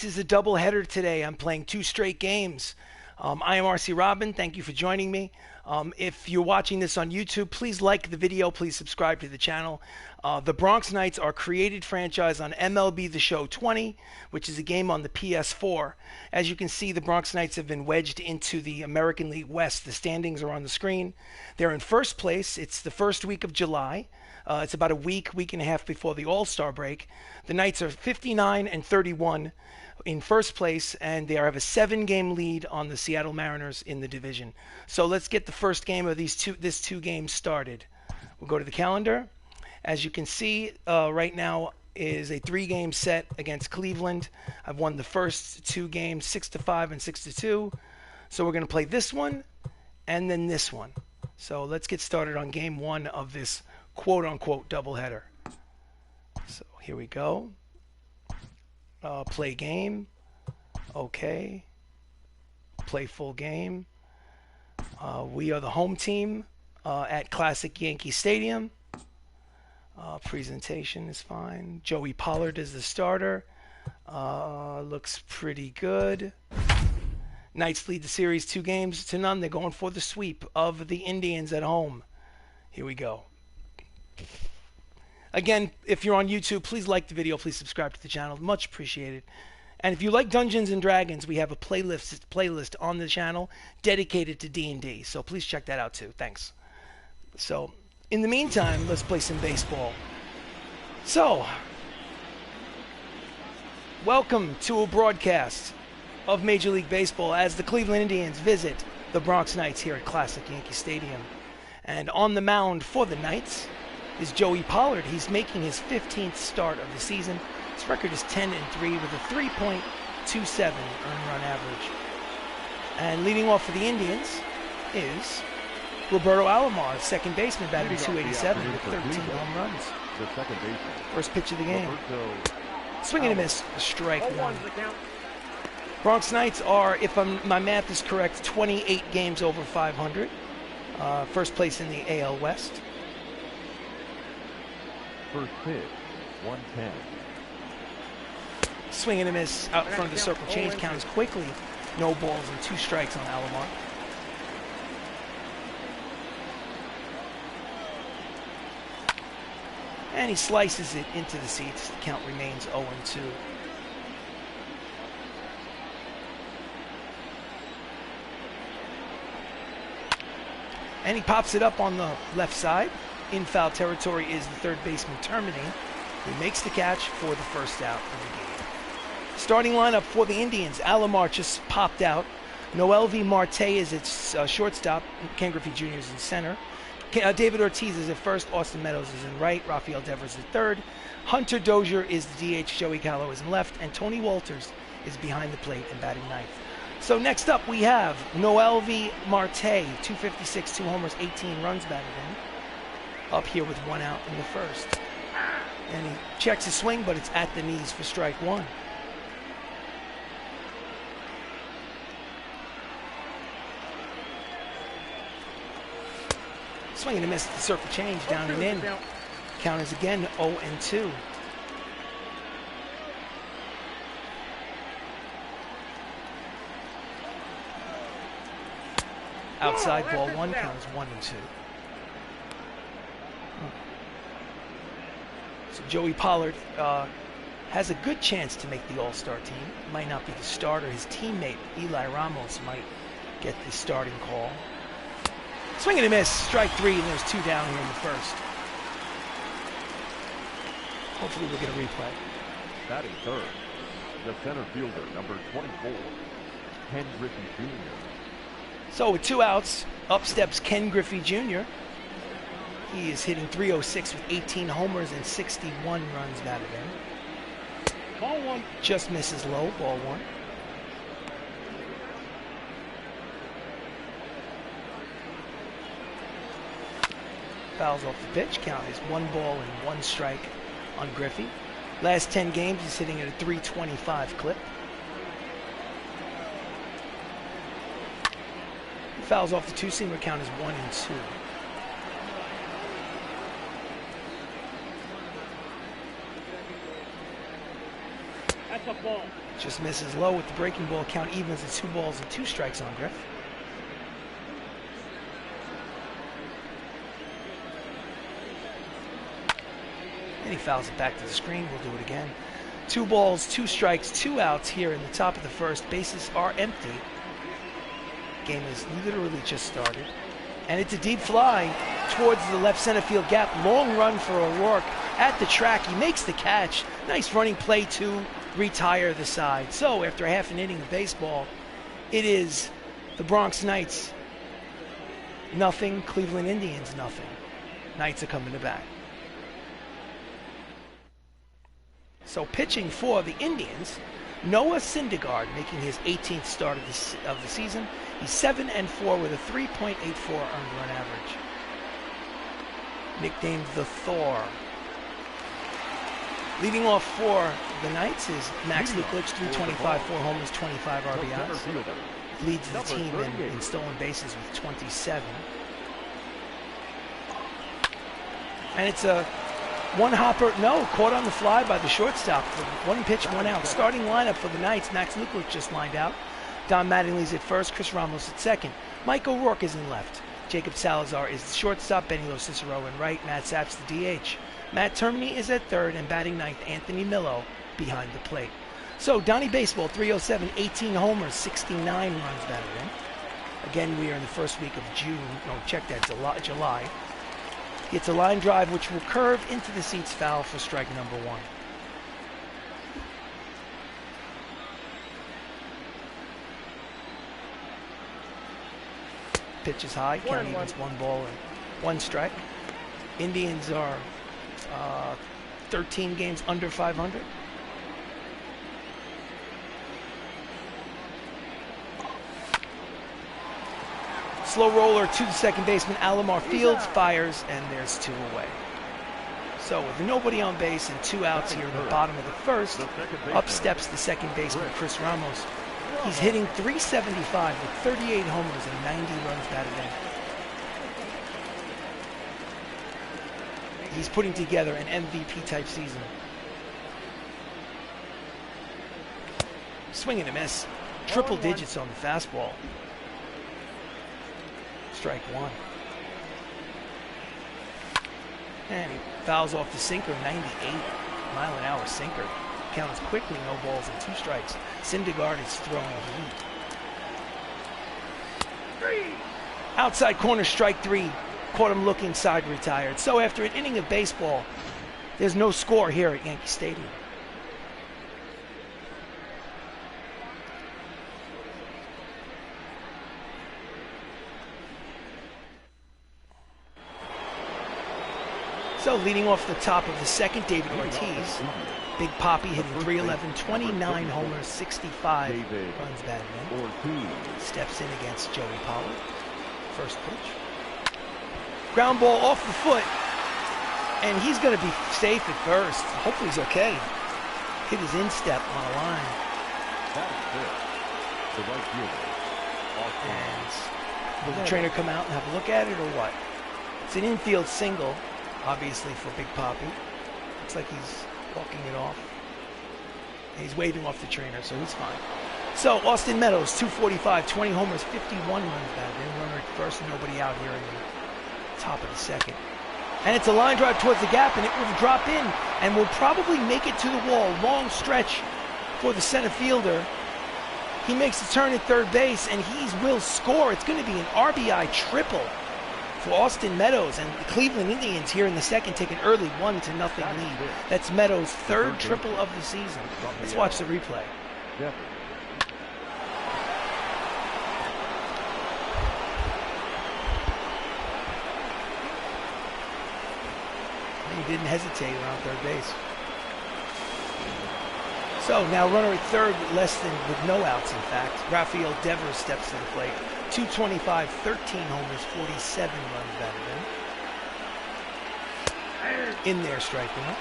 This is a doubleheader today. I'm playing 2 straight games. I am RC Robbin. Thank you for joining me. If you're watching this on YouTube, please like the video. Please subscribe to the channel. The Bronx Knights are a created franchise on MLB The Show 20, which is a game on the PS4. As you can see, the Bronx Knights have been wedged into the American League West. The standings are on the screen. They're in first place. It's the first week of July. It's about a week and a half before the All-Star break. The Knights are 59-31 in first place, and they have a 7-game lead on the Seattle Mariners in the division. So let's get the first game of this two games started. We'll go to the calendar. As you can see, right now is a 3-game set against Cleveland. I've won the first 2 games 6-5 and 6-2. So we're going to play this one and then this one. So let's get started on game 1 of this quote-unquote doubleheader. So here we go. Play game. Okay. Play full game. We are the home team at Classic Yankee Stadium. Presentation is fine. Joey Pollard is the starter. Looks pretty good. Knights lead the series 2-0. They're going for the sweep of the Indians at home. Here we go. Again, if you're on YouTube, please like the video. Please subscribe to the channel. Much appreciated. And if you like Dungeons and Dragons, we have a playlist on the channel dedicated to D&D. So please check that out too. Thanks. So in the meantime, let's play some baseball. So, welcome to a broadcast of Major League Baseball as the Cleveland Indians visit the Bronx Knights here at Classic Yankee Stadium. And on the mound for the Knights is Joey Pollard. He's making his 15th start of the season. His record is 10-3 with a 3.27 earned run average. And leading off for the Indians is Roberto Alomar, second baseman, batting .287 with 13 home runs. First pitch of the game. Swing and a miss, strike one. Bronx Knights are, if my math is correct, 28 games over 500. First place in the AL West. First pitch, 110. Swing and a miss out in front of the circle. Change count is quickly. No balls and 2 strikes on Alomar. And he slices it into the seats. The count remains 0-2. And he pops it up on the left side. In foul territory is the third baseman, Termini, who makes the catch for the first out of the game. Starting lineup for the Indians. Alomar just popped out. Noelvi Marte is its shortstop. Ken Griffey Jr. is in center. David Ortiz is at first. Austin Meadows is in right. Rafael Devers is third. Hunter Dozier is the DH. Joey Gallo is in left. And Tony Walters is behind the plate and batting ninth. So next up we have Noelvi Marte, 256, 2 homers, 18 runs batted in. Up here with 1 out in the first. And he checks his swing, but it's at the knees for strike 1. Swing and a miss at the circle change, down and in. Count is again 0-2. Outside ball 1, count is 1-2. So Joey Pollard has a good chance to make the All-Star team. Might not be the starter. His teammate, Eli Ramos, might get the starting call. Swing and a miss. Strike 3, and there's 2 down here in the first. Hopefully we'll get a replay. Batting third, the center fielder, number 24, Ken Griffey Jr. So with 2 outs, up steps Ken Griffey Jr. He is hitting .306 with 18 homers and 61 runs batted in. Ball 1. Just misses low, ball 1. Fouls off the pitch. Count is 1 ball and 1 strike on Griffey. Last 10 games, he's hitting at a .325 clip. Fouls off the 2-seamer. Count is 1-2. Just misses low with the breaking ball. Count evens at 2 balls and 2 strikes on Griff. And he fouls it back to the screen. We'll do it again. 2 balls, 2 strikes, 2 outs here in the top of the first. Bases are empty. Game has literally just started. And it's a deep fly towards the left center field gap. Long run for O'Rourke at the track. He makes the catch. Nice running play to retire the side. So after half an inning of baseball, it is the Bronx Knights nothing, Cleveland Indians nothing. Knights are coming to bat. So pitching for the Indians, Noah Syndergaard making his 18th start of the season. He's 7-4 with a 3.84 earned run average. Nicknamed the Thor. Leading off for the Knights is Max Luklitch, 325, 4 homers, 25 RBIs. Leads the team in stolen bases with 27. And it's a one-hopper, no, caught on the fly by the shortstop. For 1 pitch, 1 out. Starting lineup for the Knights, Max Luklitch just lined out. Don Mattingly's at first, Chris Ramos at second. Mike O'Rourke is in left. Jacob Salazar is the shortstop, Benny Cicero in right, Matt Saps the DH. Matt Termini is at third, and batting ninth, Anthony Millo behind the plate. So, Donnie Baseball, 307, 18 homers, 69 runs batted in. Again, we are in the first week of June. No, check that, July. Gets a line drive, which will curve into the seats, foul for strike number 1. Pitch is high, count evens 1 ball and 1 strike. Indians are 13 games under 500. Slow roller to the second baseman, Alomar Fields fires, and there's 2 away. So with nobody on base and 2 outs here in the bottom of the first, up steps the second baseman, Chris Ramos. He's hitting .375 with 38 homers and 90 runs batted in. He's putting together an MVP-type season. Swing and a miss. Triple digits on the fastball. Strike 1. And he fouls off the sinker, 98 mile-an-hour sinker. Counts quickly, no balls and 2 strikes. Syndergaard is throwing heat. Outside corner, strike 3. Caught him looking, side retired. So after an inning of baseball, there's no score here at Yankee Stadium. So leading off the top of the second, David Ortiz. Big Poppy hitting .311, 29 homers, 65 runs batted in. Steps in against Joey Pollard. First pitch. Ground ball off the foot. And he's going to be safe at first. Hopefully he's okay. Hit his instep on a line. And will the trainer come out and have a look at it or what? It's an infield single, obviously, for Big Poppy. Looks like he's walking it off. And he's waving off the trainer, so he's fine. So, Austin Meadows, 245, 20 homers, 51 runs batted in. Runner at first, nobody out here in the top of the second. And it's a line drive towards the gap, and it will drop in and will probably make it to the wall. Long stretch for the center fielder. He makes a turn at third base, and he will score. It's going to be an RBI triple for Austin Meadows, and the Cleveland Indians here in the second take an early 1-0 lead. That's Meadows' 3rd triple of the season. Let's watch the replay. He didn't hesitate around third base. So now runner at third with no outs, in fact. Rafael Devers steps to the plate. 225, 13 homers, 47 runs batted in. In there, striking out.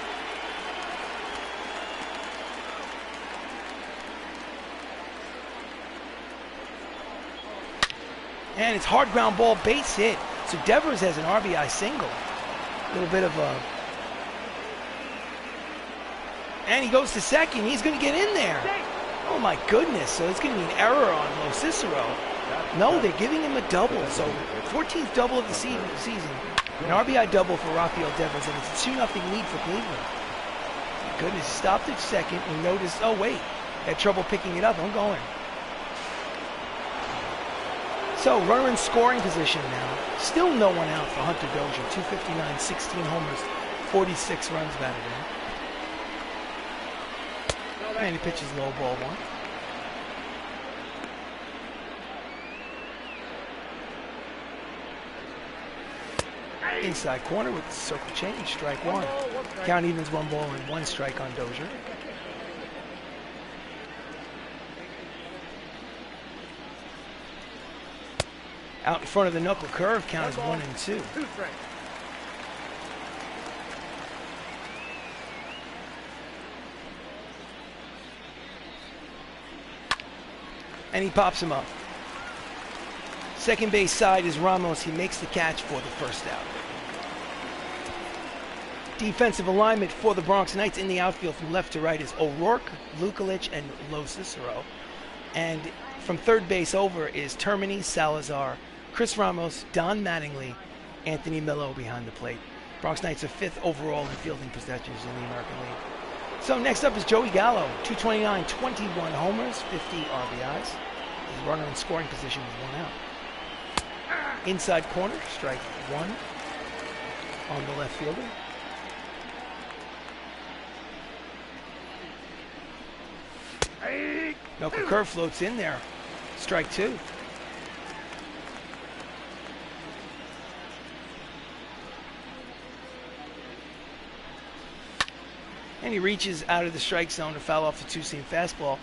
And it's hard ground ball, base hit. So Devers has an RBI single. A little bit of a... And he goes to second. He's going to get in there. Oh my goodness, so it's going to be an error on Lo Cicero. No, they're giving him a double, so 14th double of the season. An RBI double for Rafael Devers, and it's a 2-0 lead for Cleveland. My goodness, he stopped at second. We noticed, oh wait, had trouble picking it up. I'm going. So, runner in scoring position now. Still no one out for Hunter Dozier. 259, 16 homers, 46 runs batted in. And he pitches low ball one. Inside corner with the circle change, strike one. Count evens 1 ball and 1 strike on Dozier. Out in front of the knuckle curve, count is 1 and 2. And he pops him up. Second base side is Ramos. He makes the catch for the first out. Defensive alignment for the Bronx Knights in the outfield from left to right is O'Rourke, Luklitch, and Lo Cicero. And from third base over is Termini, Salazar, Chris Ramos, Don Mattingly, Anthony Millo behind the plate. Bronx Knights are 5th overall in fielding possessions in the American League. So next up is Joey Gallo, 229, 21 homers, 50 RBIs. His runner in scoring position is 1 out. Inside corner, strike 1 on the left fielder. Knuckle curve floats in there. Strike 2. And he reaches out of the strike zone to foul off the 2-seam fastball.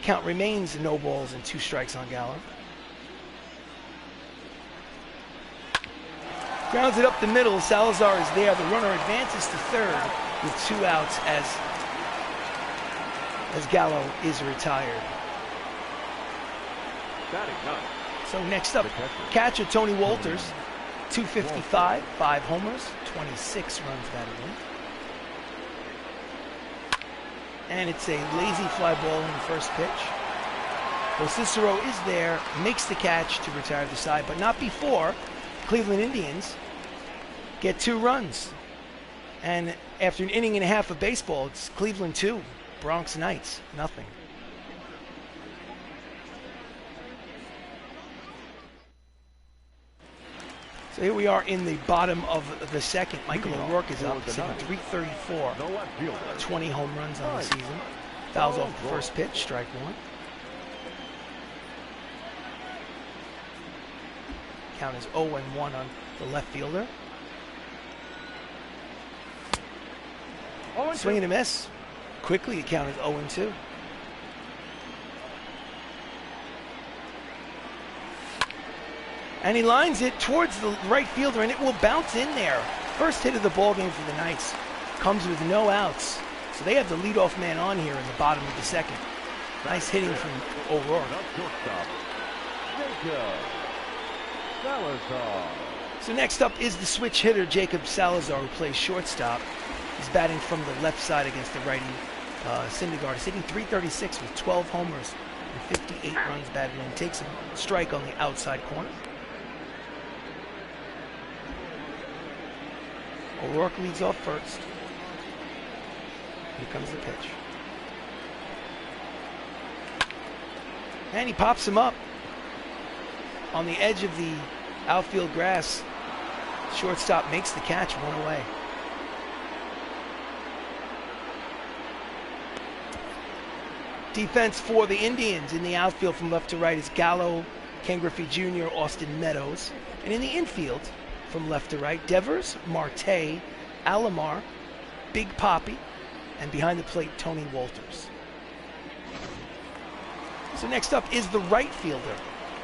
Count remains no balls and 2 strikes on Gallo. Grounds it up the middle. Salazar is there. The runner advances to third with 2 outs as Gallo is retired. So next up, catcher Tony Walters, 255, 5 homers, 26 runs batted in. And it's a lazy fly ball in the first pitch. Lo Cicero is there, makes the catch to retire the side, but not before Cleveland Indians get 2 runs. And after an inning and a half of baseball, it's Cleveland 2, Bronx Knights nothing. So here we are in the bottom of the second. Michael O'Rourke is up, sitting 334, 20 home runs on the season. Fouls off the first pitch, strike 1. Count is 0-1 on the left fielder. Swing and a miss. Quickly, the count is 0-2. And he lines it towards the right fielder, and it will bounce in there. First hit of the ball game for the Knights comes with no outs. So they have the leadoff man on here in the bottom of the second. Nice hitting from O'Rourke. So next up is the switch hitter, Jacob Salazar, who plays shortstop. He's batting from the left side against the righty Syndergaard. He's hitting 336 with 12 homers and 58 runs batted in. Takes a strike on the outside corner. O'Rourke leads off first. Here comes the pitch. And he pops him up on the edge of the outfield grass. Shortstop makes the catch, 1 away. Defense for the Indians in the outfield from left to right is Gallo, Ken Griffey Jr., Austin Meadows. And in the infield from left to right, Devers, Marte, Alomar, Big Poppy, and behind the plate, Tony Walters. So next up is the right fielder,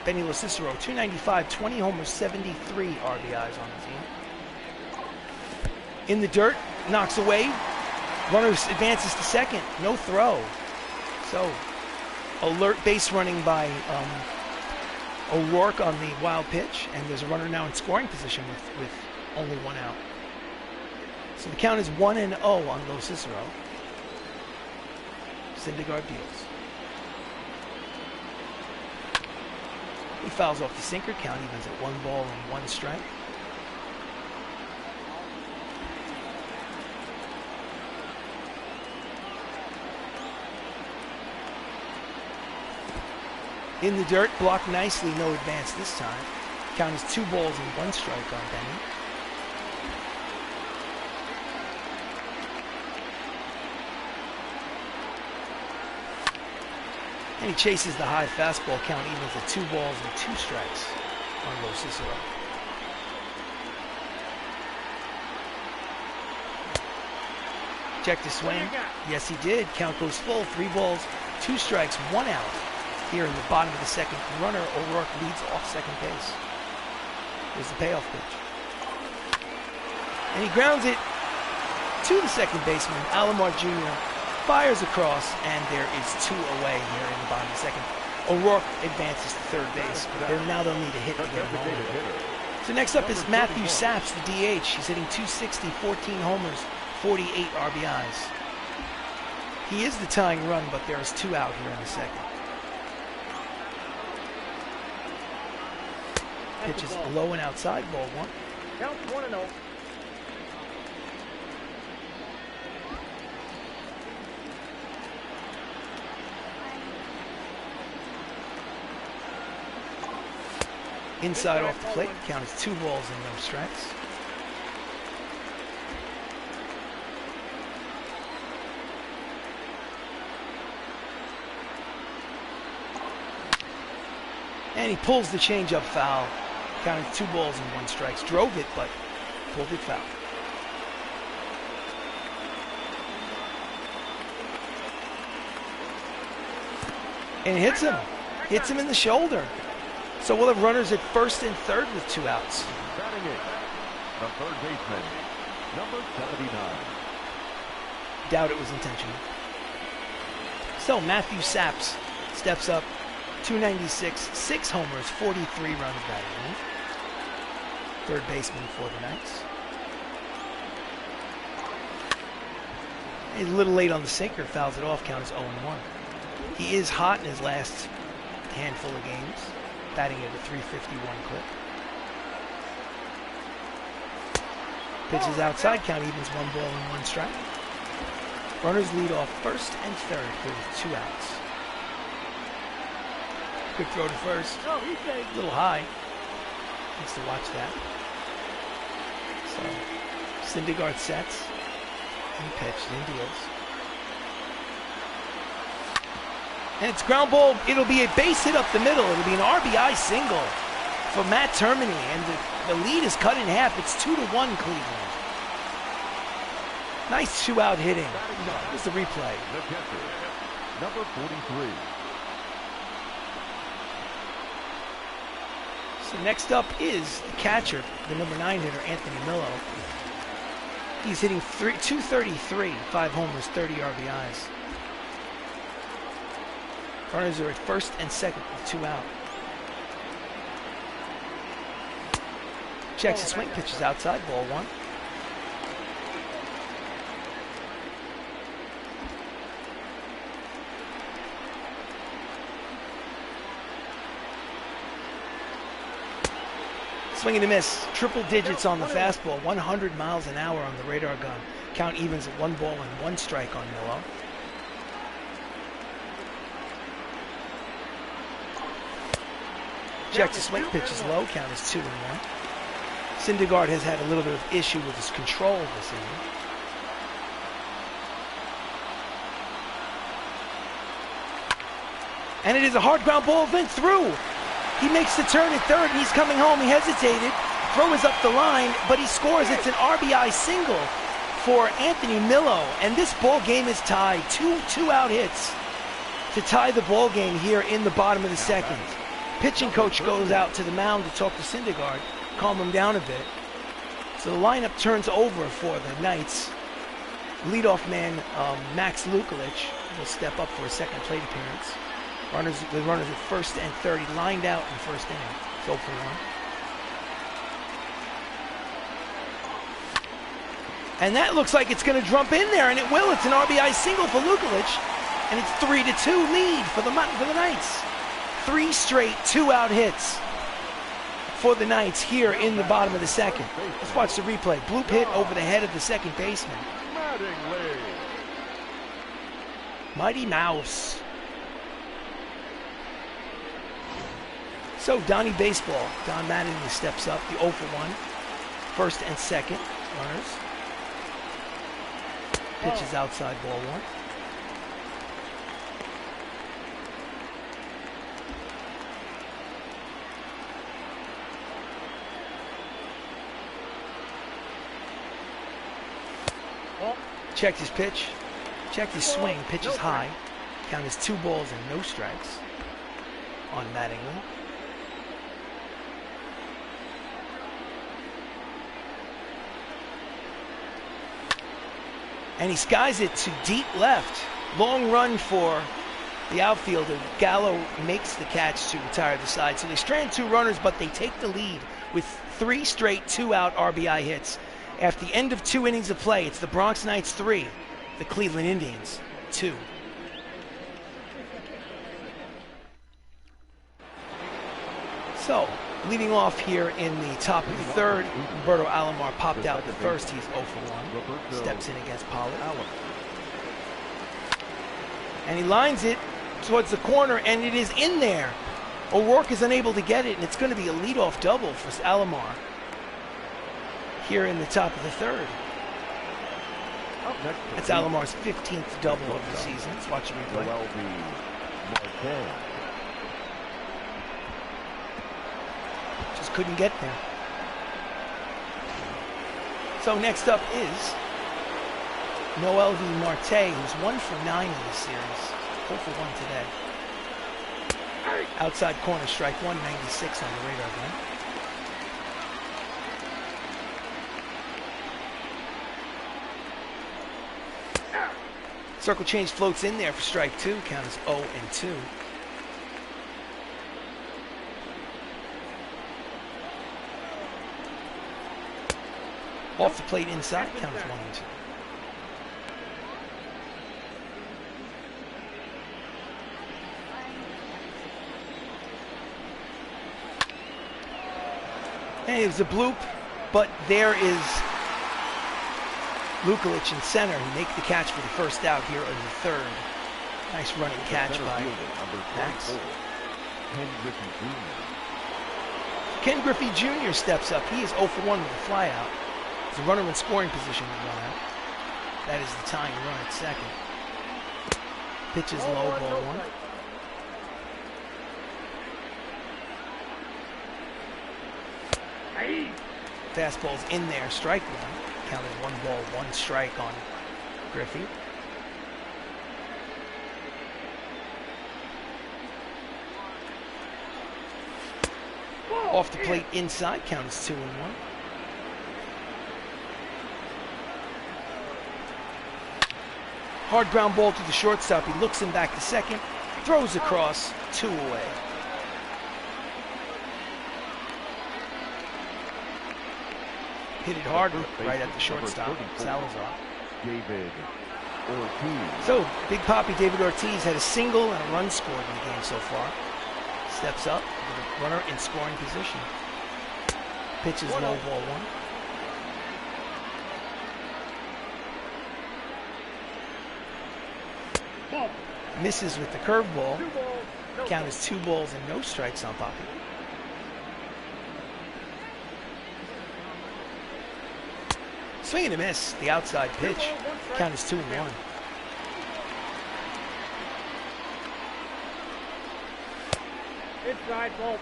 Benny Lo Cicero, 295, 20 homers, 73 RBIs on the team. In the dirt, knocks away. Runner advances to second, no throw. So, alert base running by O'Rourke on the wild pitch, and there's a runner now in scoring position with only 1 out. So the count is 1-0 on Lo Cicero. Syndergaard deals. He fouls off the sinker. Count evens at 1 ball and 1 strike. In the dirt, blocked nicely, no advance this time. Count is 2 balls and 1 strike on Benny. And he chases the high fastball. Count evens at 2 balls and 2 strikes on Lo Cicero. Check the swing. Yes, he did. Count goes full. 3 balls, 2 strikes, 1 out. Here in the bottom of the second, runner O'Rourke leads off second base. Here's the payoff pitch. And he grounds it to the second baseman. Alomar Jr. fires across, and there is 2 away here in the bottom of the second. O'Rourke advances to third base. Now they'll need a hit to get him home. So next up is Matthew Saps, the DH. He's hitting .260, 14 homers, 48 RBIs. He is the tying run, but there is 2 out here in the second. Pitches low and outside, ball 1. Count 1-0. Inside off the plate, count is 2 balls and no strikes. And he pulls the changeup foul. Counting 2 balls and 1 strikes. Drove it, but pulled it foul. And hits him. Hits him in the shoulder. So we'll have runners at first and third with 2 outs. Batting it, the third baseman, number 79. Doubt it was intentional. So Matthew Saps steps up. 296, 6 homers, 43 runs batted in. Third baseman for the Knights. He's a little late on the sinker, fouls it off, count is 0-1. He is hot in his last handful of games, batting at a .351 clip. Pitches outside, count evens 1 ball and 1 strike. Runners lead off first and third with 2 outs. Quick throw to first. A little high. Needs to watch that. So, Syndergaard sets. And pitched and deals. And it's ground ball. It'll be a base hit up the middle. It'll be an RBI single for Matt Termini. And the lead is cut in half. It's 2-1 Cleveland. Nice 2-out hitting. Here's the replay. The catcher, number 43. So next up is the catcher, the number 9 hitter, Anthony Millo. He's hitting .233, 5 homers, 30 RBIs. Runners are at first and second with 2 out. Checks the swing, pitches outside, ball 1. Swing and a miss. Triple digits on the fastball. 100 miles an hour on the radar gun. Count evens at 1 ball and 1 strike on Millo. Checks the swing, pitches low. Count is 2-1. Syndergaard has had a little bit of issue with his control this inning. And it is a hard ground ball, went through. He makes the turn at third, and he's coming home. He hesitated. Throw is up the line, but he scores. It's an RBI single for Anthony Millo. And this ball game is tied. Two out hits to tie the ball game here in the bottom of the second. Pitching coach goes out to the mound to talk to Syndergaard, calm him down a bit. So the lineup turns over for the Knights. Leadoff man Max Luklitch will step up for a second plate appearance. The runners at first and third. He lined out in the first inning. It's 0 for 1. And that looks like it's going to jump in there, and it will. It's an RBI single for Luklitch, and it's 3-2 lead for the Knights. 3 straight 2-out hits for the Knights here in the bottom of the second. Let's watch the replay. Bloop hit over the head of the second baseman. Mighty Mouse. So Donnie Baseball, Don Mattingly steps up, the 0 for 1. First and second runners. Pitch is outside, ball 1. Checked his pitch, checked his swing, pitch is high. Count is 2 balls and no strikes on Mattingly. And he skies it to deep left. Long run for the outfielder. Gallo makes the catch to retire the side. So they strand 2 runners, but they take the lead with 3 straight 2-out RBI hits. After the end of 2 innings of play, it's the Bronx Knights 3, the Cleveland Indians 2. So, leading off here in the top of the third, Roberto Alomar popped out the first. He's 0 for 1. Steps in against Pollard. And he lines it towards the corner, and it is in there. O'Rourke is unable to get it, and it's going to be a leadoff double for Alomar here in the top of the third. That's Alomar's 15th double of the season. Let's watch the replay. Just couldn't get there. So next up is Noel V. Marte, who's 1 for 9 in this series. 0 for 1 today. Outside corner, strike 1, 96 on the radar gun. Circle change floats in there for strike 2. Count is 0 and 2. Off the plate inside. Count is 1 and 2. And it was a bloop, but there is Luklitch in center, who make the catch for the first out here in the third. Nice running catch by Max. Ken Griffey Jr. steps up. He is 0 for 1 with a flyout. He's a runner in scoring position to run out. That is the tying run at second. Pitch is low, ball 1. Fastball's in there, strike 1. Count is 1 ball, 1 strike on Griffey. Off the plate inside, count is 2 and 1. Hard ground ball to the shortstop. He looks him back to second, throws across, 2 away. Hit it hard right at the shortstop, Salazar. So, Big Papi David Ortiz had a single and a run scored in the game so far. Steps up with a runner in scoring position. Pitches low, ball 1. Misses with the curveball. Count is 2 balls and no strikes on Papi. Swing and a miss, the outside pitch. Count is 2 and 1.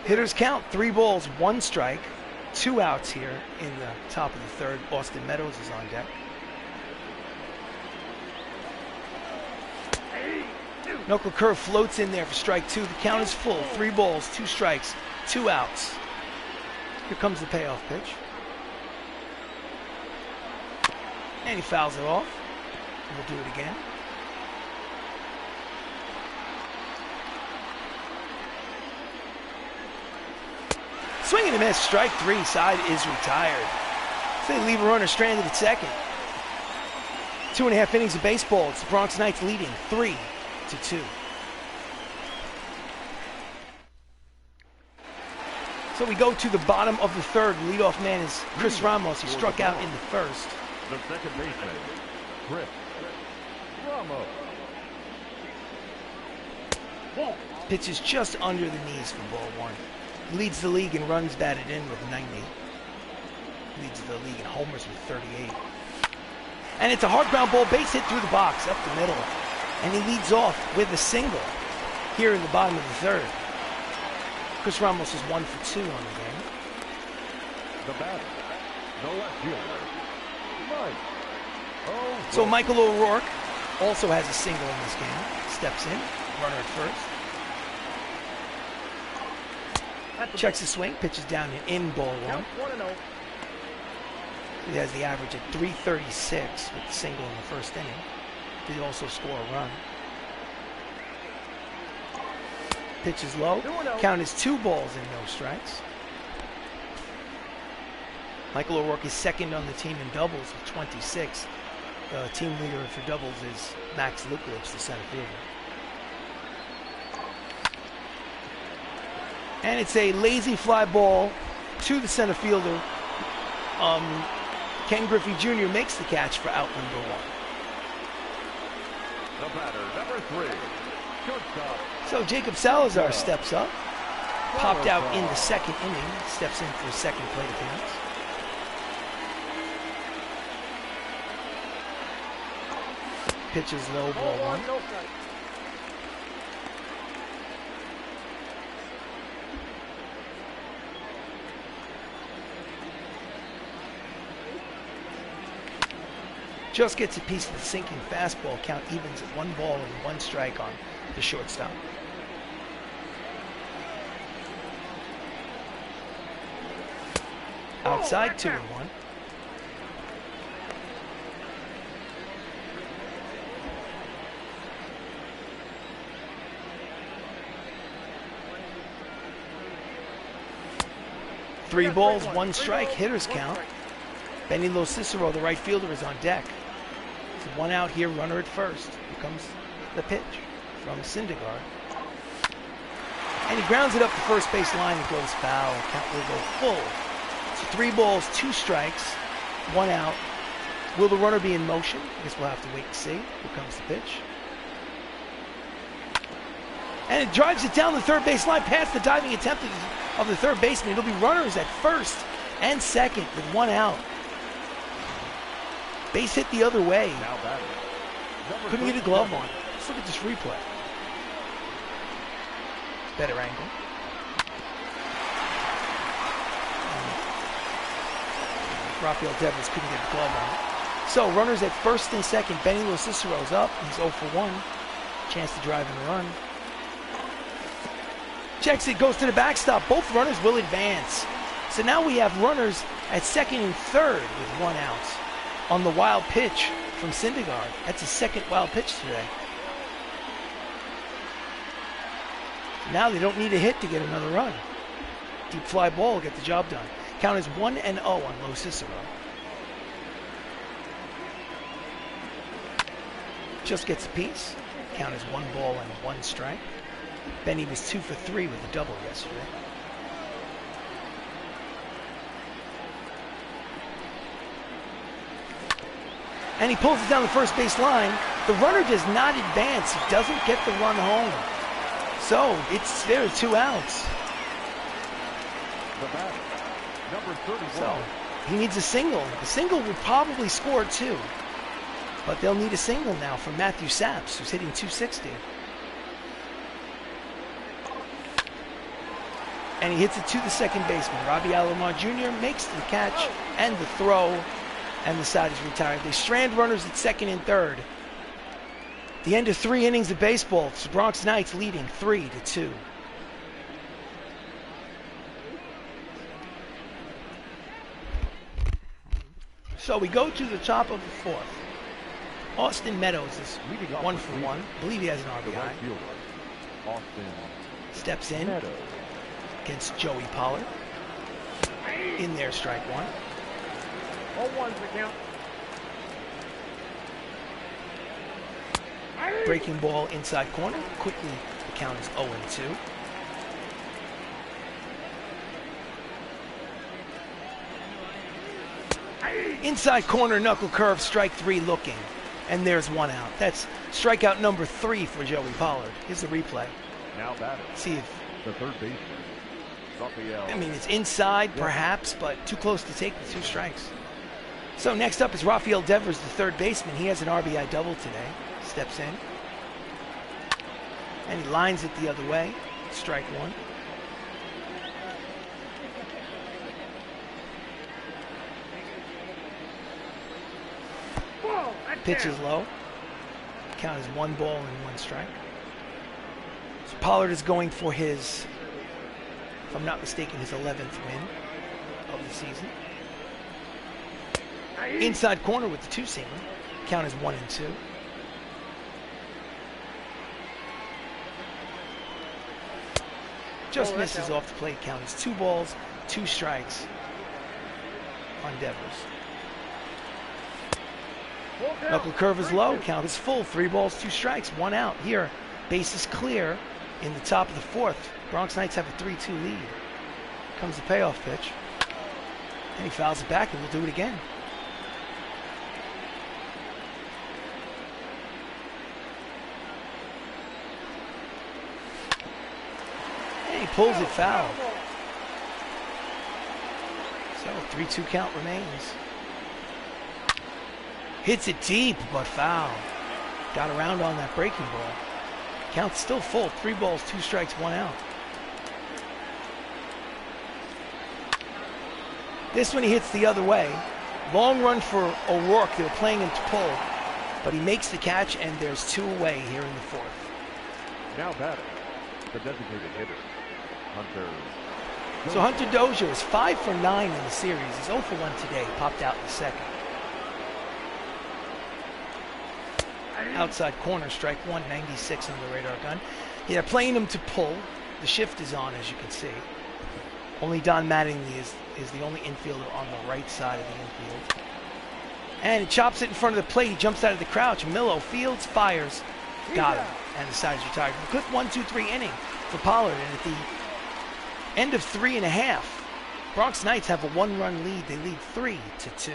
Hitters count, 3 balls, 1 strike. 2 outs here in the top of the third. Austin Meadows is on deck. Knuckle curve floats in there for strike 2. The count is full. 3 balls, 2 strikes, 2 outs. Here comes the payoff pitch. And he fouls it off. We'll do it again. Swing and a miss, strike 3, side is retired. So they leave a runner stranded at second. 2.5 innings of baseball. It's the Bronx Knights leading 3-2. So we go to the bottom of the third. Leadoff man is Chris Ramos. He struck out in the first. The second baseman, Chris Ramos. Pitches just under the knees for ball one. Leads the league in runs batted in with 90. Leads the league in homers with 38. And it's a hard ground ball, base hit through the box, up the middle. And he leads off with a single here in the bottom of the third. Chris Ramos is 1 for 2 on the game. The batter, the left fielder, Mike. So Michael O'Rourke also has a single in this game. Steps in, runner at first. Checks the swing, pitches down and in, ball one. He has the average at 336 with the single in the first inning. Did also score a run. Pitch is low. Count is 2 balls and no strikes. Michael O'Rourke is second on the team in doubles with 26. The team leader for doubles is Max Luklitch, the center fielder. And it's a lazy fly ball to the center fielder. Ken Griffey Jr. makes the catch for out number 1. The batter, number 3, shortstop. So Jacob Salazar steps up. Popped out in the second inning. Steps in for his second plate appearance. Pitches low, ball 1. Just gets a piece of the sinking fastball. Count evens at 1 ball and 1 strike on the shortstop. Outside 2-1. Three balls, 1 strike, hitter's count. Benny Cicero, the right fielder, is on deck. So 1 out here, runner at first. Here comes the pitch from Syndergaard. And he grounds it up the first base line. It goes foul. Count will go full. So 3 balls, 2 strikes, 1 out. Will the runner be in motion? I guess we'll have to wait and see. Here comes the pitch. And it drives it down the third base line past the diving attempt of the third baseman. It'll be runners at first and second with 1 out. Base hit the other way. Couldn't get a glove on it. Let's look at this replay. Better angle. Rafael Devers couldn't get a glove on it. So runners at first and second. Benny Cicero's up. He's 0 for 1. Chance to drive and run. Checks it, goes to the backstop. Both runners will advance. So now we have runners at second and third with 1 out on the wild pitch from Syndergaard. That's his second wild pitch today. Now they don't need a hit to get another run. Deep fly ball will get the job done. Count is 1-0 on Lo Cicero. Just gets a piece. Count is 1 ball and 1 strike. Benny was 2 for 3 with a double yesterday. And he pulls it down the first base line. The runner does not advance. He doesn't get the run home. So there are 2 outs. The batter, number 31. So he needs a single. The single will probably score 2. But they'll need a single now from Matthew Saps, who's hitting .260. And he hits it to the second baseman. Robbie Alomar Jr. makes the catch and the throw, and the side is retired. They strand runners at second and third. The end of 3 innings of baseball. It's the Bronx Knights leading 3-2. So we go to the top of the 4th. Austin Meadows is 1 for 1. I believe he has an RBI. Austin Steps in Meadows. Against Joey Pollard. In there, strike 1. 0-1's the count. Breaking ball inside corner. Quickly, the count is 0-2. Inside corner, knuckle curve, strike 3 looking. And there's 1 out. That's strikeout number 3 for Joey Pollard. Here's the replay. Now batting. See if, The third baseman, Raphael. I mean, it's inside perhaps, but too close to take with 2 strikes. So next up is Rafael Devers, the third baseman. He has an RBI double today. Steps in. And he lines it the other way. Strike 1. Pitch is low. Count is 1 ball and 1 strike. So Pollard is going for his, if I'm not mistaken, his 11th win of the season. Inside corner with the 2-seamer. Count is 1 and 2. Just misses off the plate. Count is 2 balls, 2 strikes on Devers. Knuckle curve is low. Count is full. 3 balls, 2 strikes, 1 out. Here, base is clear in the top of the 4th. Bronx Knights have a 3-2 lead. Comes the payoff pitch. And he fouls it back, and we'll do it again. And he pulls it foul. So 3-2 count remains. Hits it deep, but foul. Got around on that breaking ball. Count's still full. 3 balls, 2 strikes, 1 out. This one he hits the other way. Long run for O'Rourke. They were playing him to pull, but he makes the catch, and there's 2 away here in the 4th. Now batting, the designated hitter, Hunter. So Hunter Dozier is 5 for 9 in the series. He's 0 for 1 today. Popped out in the 2nd. Outside corner, strike 1, 96 on the radar gun. Yeah, they're playing him to pull. The shift is on, as you can see. Only Don Mattingly is the only infielder on the right side of the infield. And he chops it in front of the plate. He jumps out of the crouch. Millo fields, fires, got him. And the side is retired. A quick 1-2-3 inning for Pollard. And at the end of 3 1/2, Bronx Knights have a 1-run lead. They lead 3-2.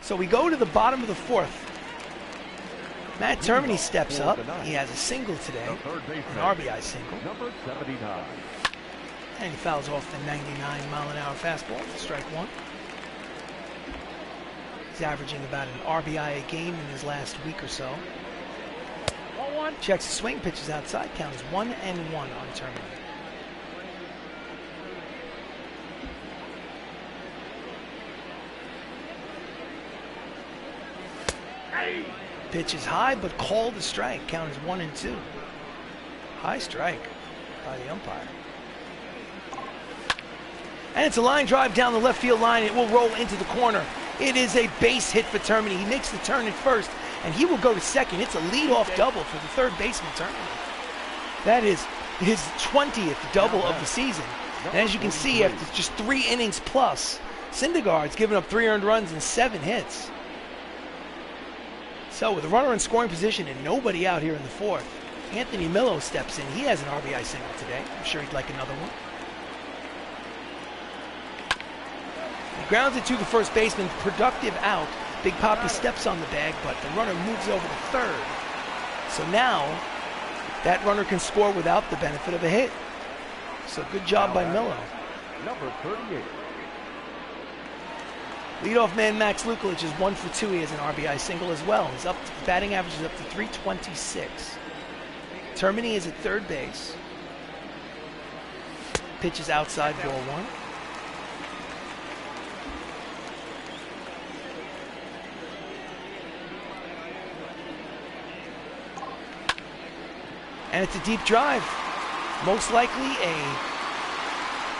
So we go to the bottom of the 4th. Matt Termini steps up. He has a single today, an RBI single. Number 79. And he fouls off the 99-mile-an-hour fastball for strike 1. He's averaging about an RBI a game in his last week or so. Checks the swing, pitches outside. Count is 1 and 1 on Termini. Pitch is high, but called a strike. Count is 1 and 2. High strike by the umpire. And it's a line drive down the left field line. It will roll into the corner. It is a base hit for Termini. He makes the turn at first, and he will go to second. It's a leadoff double for the third baseman, Termini. That is his 20th double of the season. And as you can see, after just 3 innings plus, Syndergaard's given up 3 earned runs and 7 hits. So with a runner in scoring position and nobody out here in the 4th, Anthony Millo steps in. He has an RBI single today. I'm sure he'd like another one. He grounds it to the first baseman. Productive out. Big Papi steps on the bag, but the runner moves over to third. So now that runner can score without the benefit of a hit. So good job by Millo. Number 38. Leadoff man Max Luklitch is 1 for 2. He has an RBI single as well. His batting average is up to 326. Termini is at third base. Pitch is outside, ball 1. And it's a deep drive. Most likely a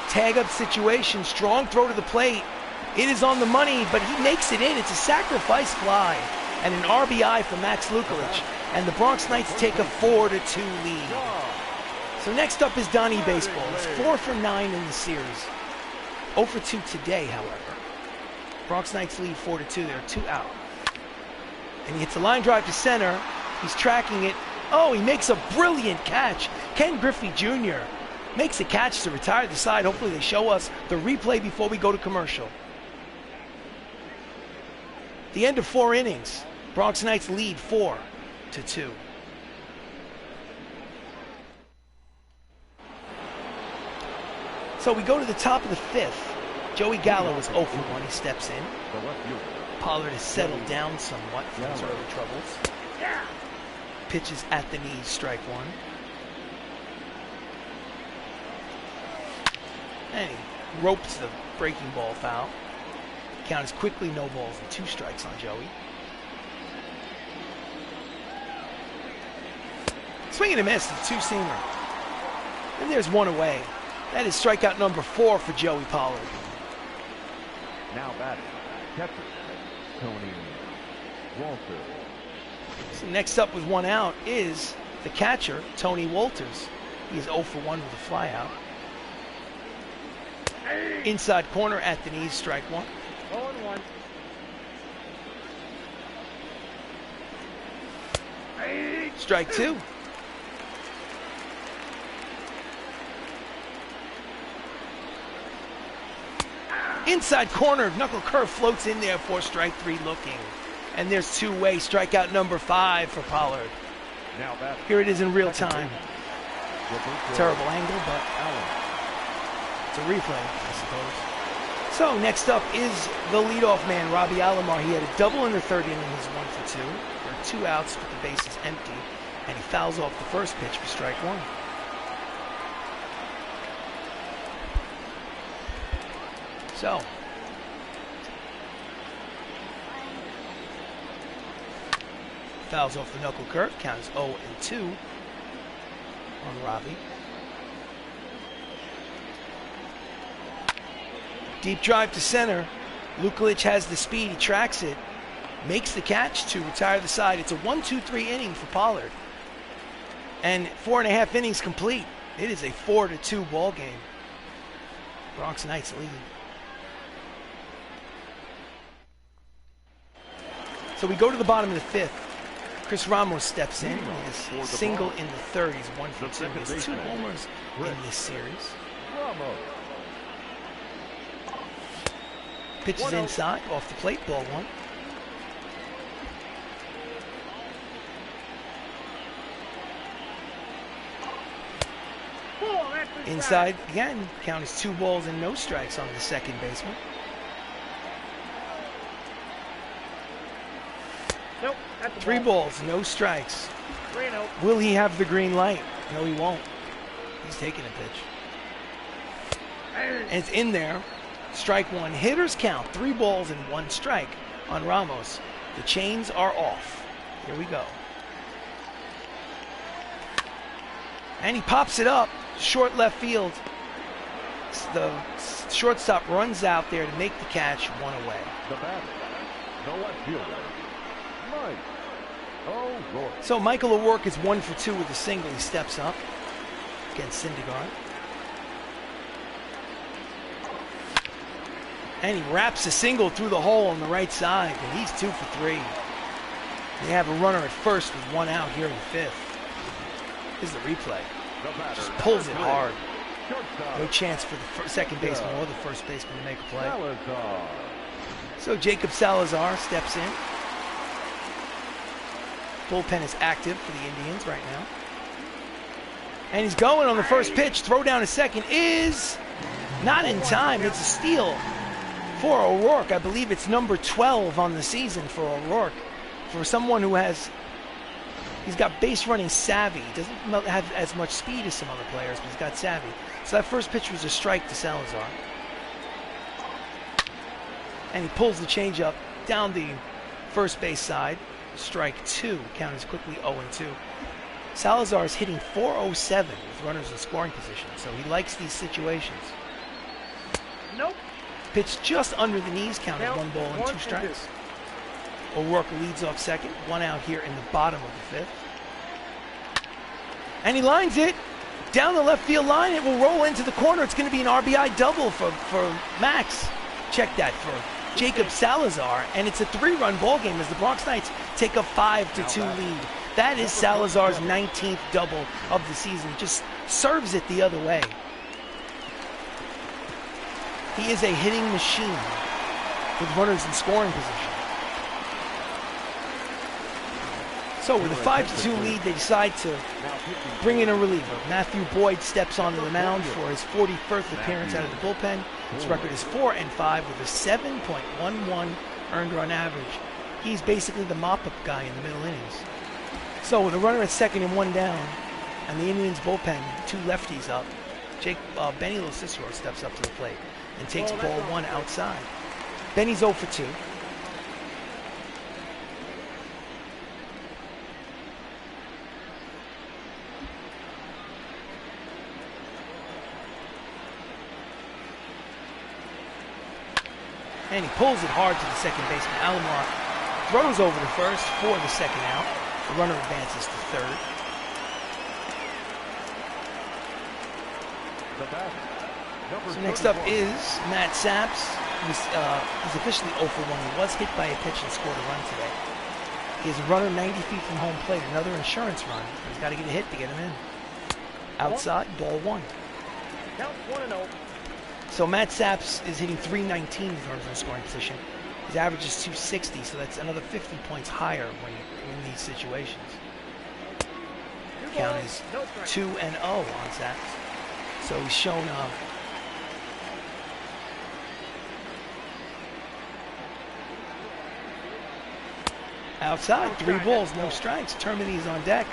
tag-up situation. Strong throw to the plate. It is on the money, but he makes it in. It's a sacrifice fly and an RBI for Max Luklitch. And the Bronx Knights take a 4-2 lead. So next up is Donnie Baseball. He's 4 for 9 in the series. 0 for 2 today, however. Bronx Knights lead 4-2. There are 2 out. And he hits a line drive to center. He's tracking it. Oh, he makes a brilliant catch. Ken Griffey Jr. Makes a catch to retire the side. Hopefully they show us the replay before we go to commercial. The end of 4 innings. Bronx Knights lead 4-2. So we go to the top of the 5th. Joey Gallo is 0 for 1. He steps in. Pollard has settled down somewhat from his early troubles. Pitches at the knees, strike 1. And he ropes the breaking ball foul. Count is quickly no balls and 2 strikes on Joey. Swing and a miss, the 2-seamer. And there's 1 away. That is strikeout number 4 for Joey Pollard. Now batting, catcher, Tony Walters. So next up with 1 out is the catcher, Tony Walters. He is 0 for 1 with a flyout. Inside corner at the knees, strike 1. 0-1. Strike 2. Inside corner, knuckle curve floats in there for strike 3 looking. And there's 2-way, strikeout number 5 for Pollard. Now that Here it is in real time. Terrible angle, but it's a replay, I suppose. So next up is the leadoff man, Robbie Alomar. He had a double in the 3rd inning. He's 1 for 2. There are 2 outs, but the base is empty. And he fouls off the first pitch for strike 1. So, fouls off the knuckle curve. Count is 0-2 on Robbie. Deep drive to center. Luklitch has the speed. He tracks it. Makes the catch to retire the side. It's a 1-2-3 inning for Pollard. And 4.5 innings complete. It is a 4-2 ball game. Bronx Knights lead. So we go to the bottom of the 5th. Chris Ramos steps in. He has single in the 3rd. He's 1 for 2. He has 2 homers in this series. Pitches inside, off the plate, ball 1. Inside again, count is 2 balls and no strikes on the second baseman. Nope, that's 3 balls, no strikes. 3-0. Will he have the green light? No, he won't. He's taking a pitch. And it's in there. Strike 1. Hitters count. 3 balls and 1 strike on Ramos. The chains are off. Here we go. And he pops it up. Short left field. The shortstop runs out there to make the catch. 1 away. The batter, the left fielder, Mike O'Rourke. So Michael O'Rourke is 1 for 2 with a single. He steps up against Syndergaard. And he wraps a single through the hole on the right side. And he's 2 for 3. They have a runner at first with 1 out here in the 5th. This is the replay. Just pulls it hard. No chance for the second baseman or the first baseman to make a play. Salazar. So Jacob Salazar steps in. Bullpen is active for the Indians right now. And he's going on the first pitch. Throw down to second is not in time. It's a steal for O'Rourke. I believe it's number 12 on the season for O'Rourke. For someone who he's got base running savvy. He doesn't have as much speed as some other players, but he's got savvy. So that first pitch was a strike to Salazar. And he pulls the changeup down the first base side. Strike 2. Count is quickly 0-2. Salazar is hitting .407 with runners in scoring position, so he likes these situations. Nope. Pitch just under the knees, count is 1 ball and 2 strikes. O'Rourke leads off second, 1 out here in the bottom of the 5th. And he lines it down the left field line. It will roll into the corner. It's going to be an RBI double for Max. Check that, for Jacob Salazar. And it's a 3-run ball game as the Bronx Knights take a 5-2 lead. That is Salazar's 19th double of the season. Just serves it the other way. He is a hitting machine with runners in scoring position. So with a 5-2 lead, they decide to bring in a reliever. Matthew Boyd steps onto the mound for his 41st appearance out of the bullpen. His record is 4-5 with a 7.11 earned run average. He's basically the mop-up guy in the middle innings. So with a runner at second and one down, and the Indians bullpen, 2 lefties up, Benny Cicero steps up to the plate and takes ball 1 outside. Benny's 0 for 2. And he pulls it hard to the second baseman. Alomar throws over to first for the second out. The runner advances to third. So next up is Matt Saps. He's officially 0 for 1. He was hit by a pitch and scored a run today. He has a runner 90 feet from home plate. Another insurance run. He's got to get a hit to get him in. Outside, ball 1. Count 1-0. So Matt Saps is hitting .319 in terms of scoring position. His average is 260, so that's another 50 points higher when in these situations. Count is 2-0 on Saps. So he's shown outside, 3 balls, no strikes. Termini is on deck.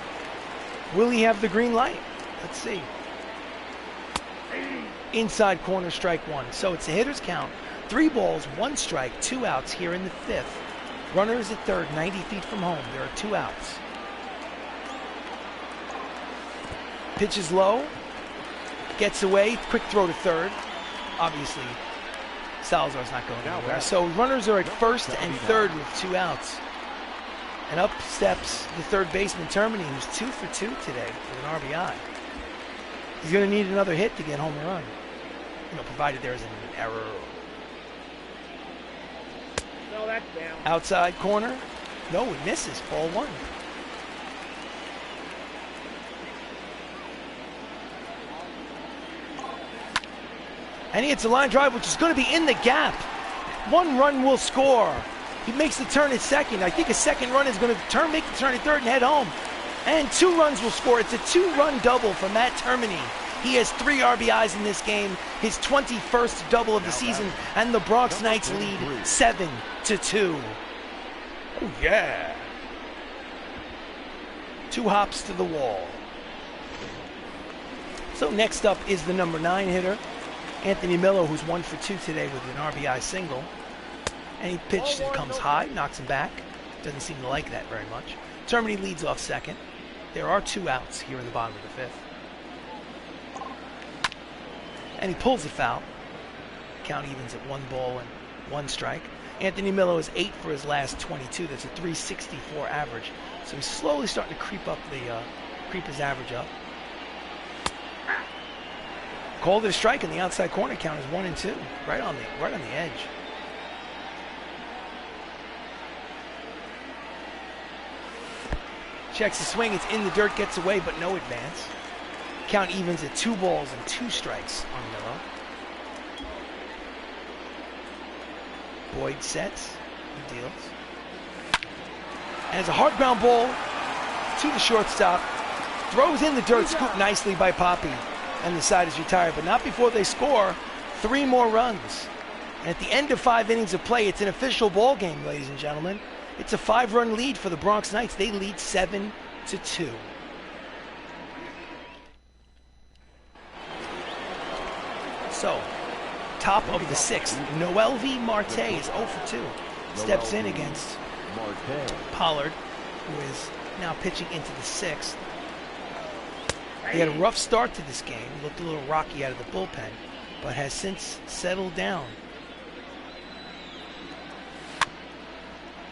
Will he have the green light? Let's see. Inside corner, strike 1. So it's a hitter's count. 3 balls, 1 strike, 2 outs here in the 5th. Runner is at third, 90 feet from home. There are 2 outs. Pitch is low. Gets away. Quick throw to third. Obviously, Salazar's not going anywhere. So runners are at first and third with 2 outs. And up steps the third baseman, Termini, who's 2 for 2 today with an RBI. He's going to need another hit to get home run. Provided there's an error. No, that's down. Outside corner. No, it misses. Ball 1. And he hits a line drive, which is going to be in the gap. 1 run will score. He makes the turn at second. I think a second run is going to make the turn at third and head home. And 2 runs will score. It's a 2-run double for Matt Termini. He has 3 RBIs in this game, his 21st double of the season, and the Bronx Knights lead 7-2. Oh yeah. 2 hops to the wall. So next up is the number 9 hitter, Anthony Millo, who's 1 for 2 today with an RBI single. And he pitched, it comes high, knocks him back. Doesn't seem to like that very much. Termini leads off second. There are 2 outs here in the bottom of the 5th. And he pulls the foul. Count evens at 1 ball and 1 strike. Anthony Millo is 8 for his last 22. That's a .364 average. So he's slowly starting to creep his average up. Called it a strike, and the outside corner count is 1 and 2, right on the edge. Checks the swing, it's in the dirt, gets away, but no advance. Count evens at 2 balls and 2 strikes on Millo. Boyd sets, he deals. And it's a hard ground ball to the shortstop. Throws in the dirt, scooped nicely by Poppy. And the side is retired, but not before they score 3 more runs. And at the end of 5 innings of play, it's an official ball game, ladies and gentlemen. It's a 5-run lead for the Bronx Knights. They lead 7-2. So, top of the 6th, Noel V. Marte is 0 for 2. Steps in against Pollard, who is now pitching into the 6th. He had a rough start to this game, looked a little rocky out of the bullpen, but has since settled down.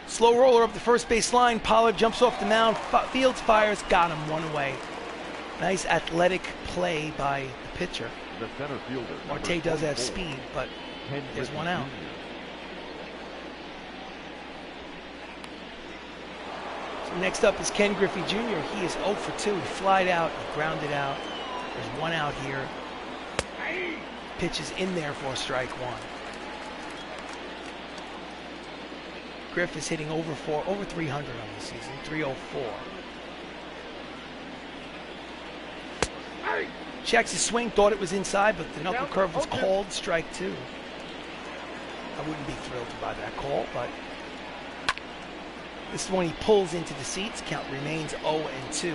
Slow roller up the first base line. Pollard jumps off the mound. Fields fires. Got him. 1 away. Nice athletic play by the pitcher. The center fielder, Marte does have speed, but there's 1 out. So next up is Ken Griffey Jr. He is 0 for 2. He flied out. He grounded out. There's 1 out here. Pitch is in there for strike one. Griff is hitting over 300 on the season, 304. Checks his swing, thought it was inside, but the knuckle curve was called strike two. I wouldn't be thrilled by that call, but this is when he pulls into the seats. Count remains 0-2.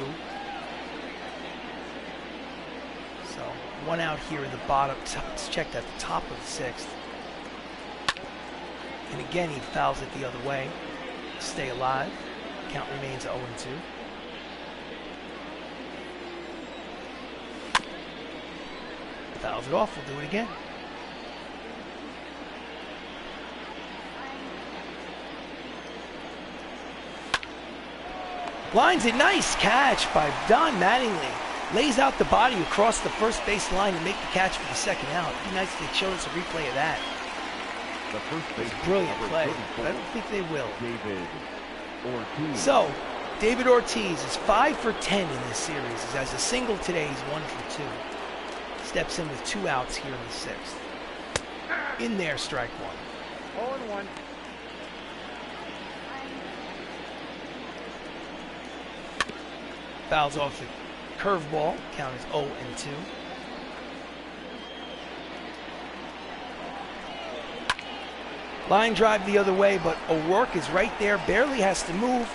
So one out here in the bottom. It's checked at the top of the sixth. And again, he fouls it the other way. Stay alive. Count remains 0-2. Fouls it off. We'll do it again. Lines it. Nice catch by Don Mattingly. Lays out the body across the first base line to make the catch for the second out. It'd be nice if they showed us a replay of that. The first base Brilliant play, but I don't think they will. David Ortiz. So, David Ortiz is 5 for 10 in this series. He has a single today. He's 1 for 2. Steps in with 2 outs here in the sixth. In there, strike one. 0-1. Fouls off the curveball. Count is 0-2. Line drive the other way, but O'Rourke is right there, barely has to move,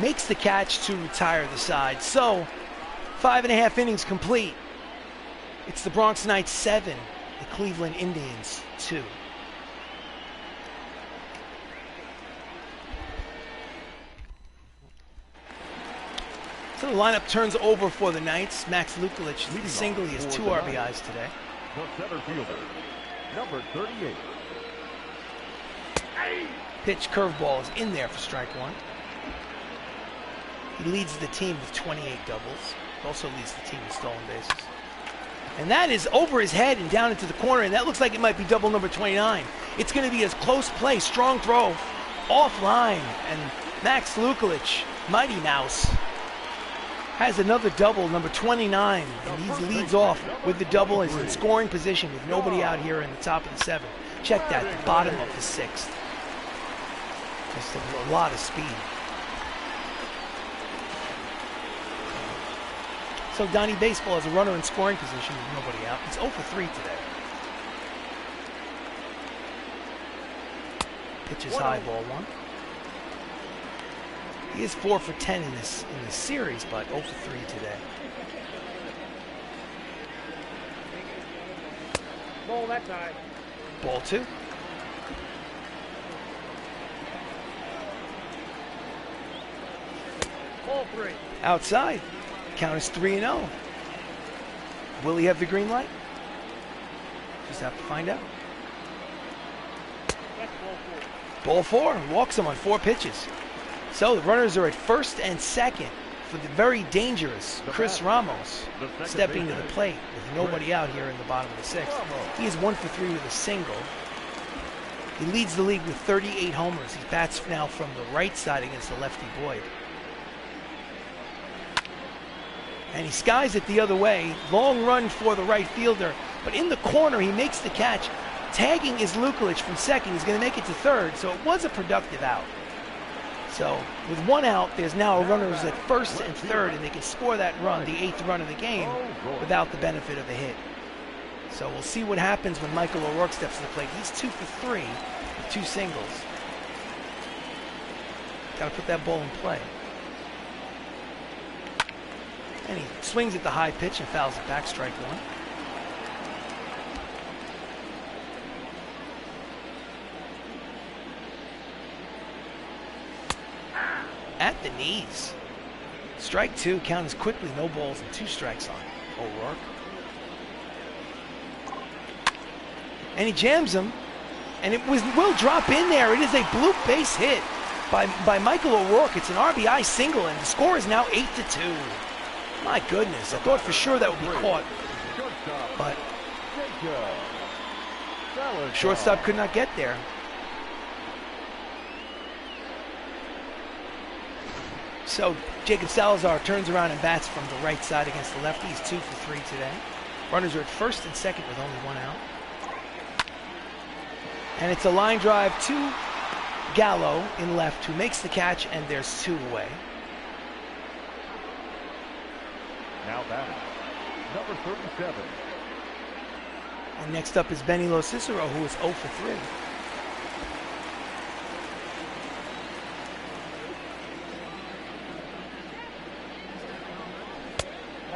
makes the catch to retire the side. So, 5.5 innings complete. It's the Bronx Knights 7, the Cleveland Indians 2. So the lineup turns over for the Knights. Max Luklitch leads single. He has 2 RBIs today. The center fielder, number 38. Pitch curveball is in there for strike one. He leads the team with 28 doubles. Also leads the team in stolen bases. And that is over his head and down into the corner, and that looks like it might be double number 29. It's going to be a close play, strong throw, offline, and Max Luklitch, Mighty Mouse, has another double, number 29, and he leads off with the double. He's in scoring position with nobody out here in the top of the seventh. Check that, the bottom of the sixth. Just a lot of speed. So Donnie Baseball has a runner in scoring position with nobody out. He's 0 for 3 today. Pitches high, ball one. He is 4 for 10 in this series, but 0 for 3 today. Ball that time. Ball two. Ball three. Outside. Count is 3-0. Will he have the green light? Just have to find out. That's ball four. Ball four. Walks him on 4 pitches. So the runners are at first and second for the very dangerous Chris Ramos stepping to the plate with nobody out here in the bottom of the sixth. He is 1 for 3 with a single. He leads the league with 38 homers. He bats now from the right side against the lefty Boyd. And he skies it the other way. Long run for the right fielder. But in the corner, he makes the catch. Tagging is Luklitch from second. He's going to make it to third. So it was a productive out. So with 1 out, there's now runners at first and third, and they can score that run, the 8th run of the game, without the benefit of a hit. So we'll see what happens when Michael O'Rourke steps to the plate. He's 2 for 3 with 2 singles. Got to put that ball in play. And he swings at the high pitch and fouls it back, strike one. At the knees. Strike two, count is quickly no balls and 2 strikes on O'Rourke. And he jams him, and it will drop in there. It is a bloop base hit by Michael O'Rourke. It's an RBI single, and the score is now 8-2. My goodness, I thought for sure that would be caught, but shortstop could not get there. So Jacob Salazar turns around and bats from the right side against the lefty. He's 2 for 3 today. Runners are at first and second with only one out. And it's a line drive to Gallo in left, who makes the catch, and there's 2 away. Now batting, number 37. And next up is Benny Lo Cicero, who is 0 for 3.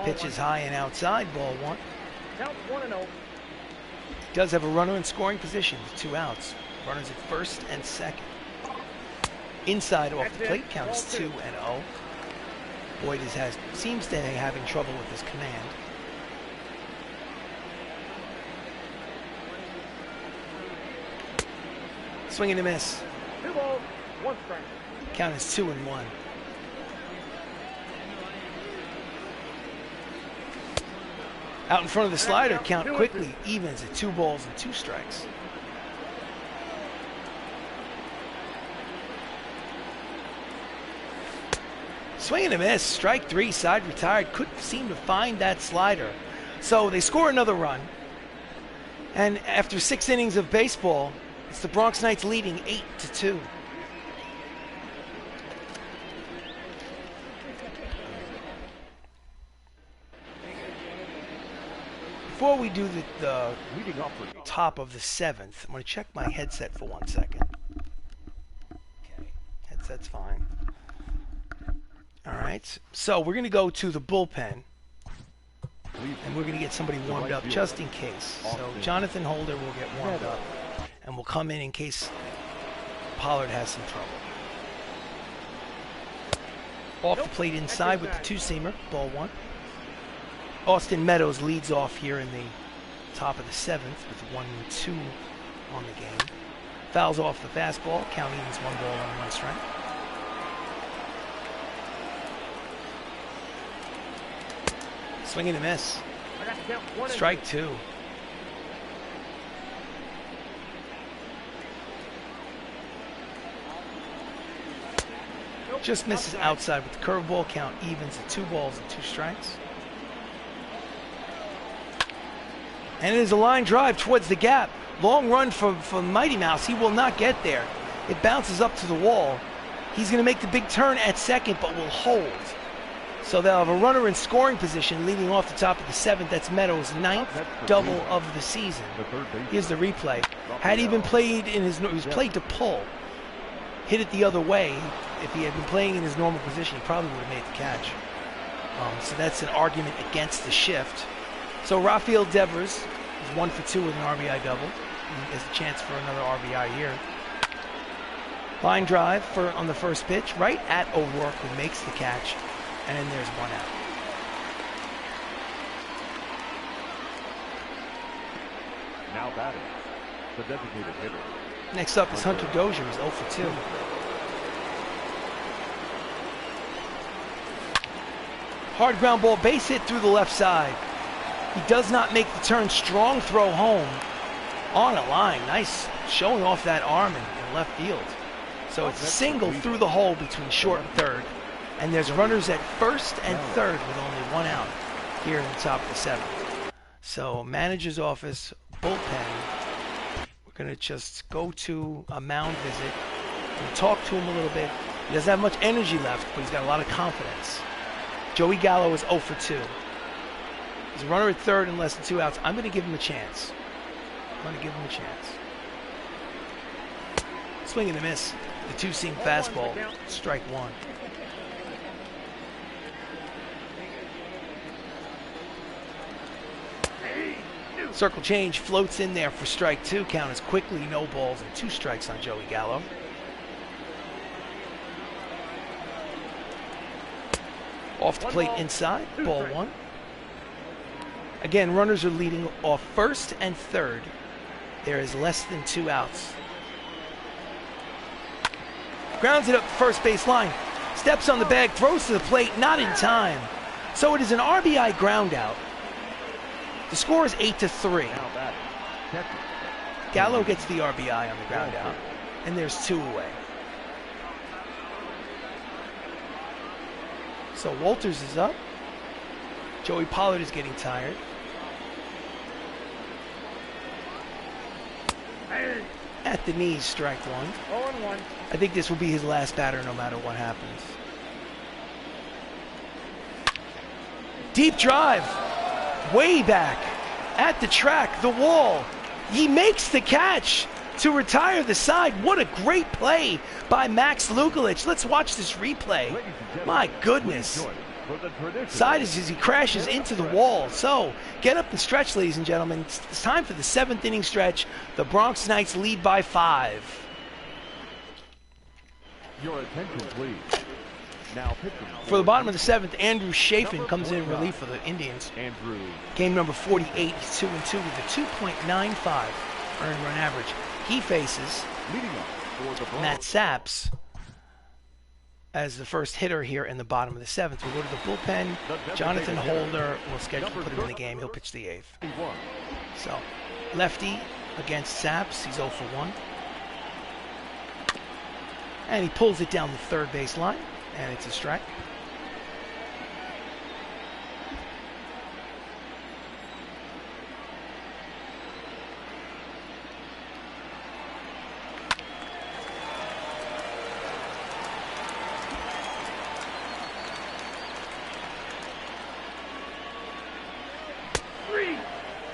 Pitch is high and outside, ball 1. Count 1-0. Does have a runner in scoring position with 2 outs. Runners at first and second. Inside off the plate, counts 2-0. Boyd seems to be having trouble with his command. Swing and a miss. 2 balls, 1 strike. Count is 2-1. Out in front of the slider, count quickly evens at 2 balls and 2 strikes. Swing and a miss, strike 3, side retired. Couldn't seem to find that slider. So they score another run. And after 6 innings of baseball, it's the Bronx Knights leading 8-2. Before we do the Leading off for top of the 7th, I'm going to check my headset for 1 second. Okay, headset's fine. All right, so we're going to go to the bullpen, and we're going to get somebody warmed up just in case. So Jonathan Holder will get warmed up, and will come in case Pollard has some trouble. Off the plate inside with the 2-seamer, ball 1. Austin Meadows leads off here in the top of the 7th with 1-2 on the game. Fouls off the fastball, count evens 1 ball and 1 strike. Swing and a miss. Strike 2. Just misses outside with the curveball, count evens at 2 balls and 2 strikes. And it is a line drive towards the gap. Long run from Mighty Mouse. He will not get there. It bounces up to the wall. He's going to make the big turn at second, but will hold. So they'll have a runner in scoring position leading off the top of the 7th. That's Meadows' 9th double of the season. Here's the replay. Had he been played in his, he was played to pull, hit it the other way. If he had been playing in his normal position, he probably would have made the catch. So that's an argument against the shift. So Rafael Devers is 1 for 2 with an RBI double. He has a chance for another RBI here. Line drive on the first pitch, right at O'Rourke, who makes the catch. And then there's 1 out. now batting, the designated hitter. Next up is Hunter Dozier, who's 0 for 2. Hard ground ball, base hit through the left side. He does not make the turn. Strong throw home on a line. Nice showing off that arm in left field. So it's a single through the hole between short and third. And there's runners at first and third with only 1 out here in the top of the 7th. So manager's office, bullpen. We're going to just go to a mound visit and talk to him a little bit. He doesn't have much energy left, but he's got a lot of confidence. Joey Gallo is 0 for 2. There's a runner at third and less than 2 outs. I'm going to give him a chance. Swing and a miss. The 2-seam fastball. Strike 1. Circle change floats in there for strike 2. Count is quickly no balls and 2 strikes on Joey Gallo. Off the plate inside, ball 1. Again, runners are leading off first and third. There is less than 2 outs. Grounds it up the first base line. Steps on the bag, throws to the plate, not in time. So it is an RBI ground out. The score is 8-3. Gallo gets the RBI on the ground out, and there's 2 away. So Walters is up. Joey Pollard is getting tired. At the knees, strike one. 0-1. I think this will be his last batter no matter what happens. Deep drive. Way back. At the track, the wall. He makes the catch to retire the side. What a great play by Max Luklitch. Let's watch this replay. My goodness. Side is as he crashes into the wall. So, get up and stretch, ladies and gentlemen. It's time for the 7th inning stretch. The Bronx Knights lead by 5. Your attention, please. Now pitching For the bottom of the 7th, Andrew Chafin comes in relief for the Indians. Andrew. Game number 48, he's 2-2 with a 2.95 earned run average. He faces Leading up for the Bronx. Matt Saps as the first hitter here in the bottom of the 7th. We'll go to the bullpen. Jonathan Holder will schedule to put him in the game. He'll pitch the 8th. So, lefty against Saps. He's 0 for 1. And he pulls it down the third base line, and it's a strike.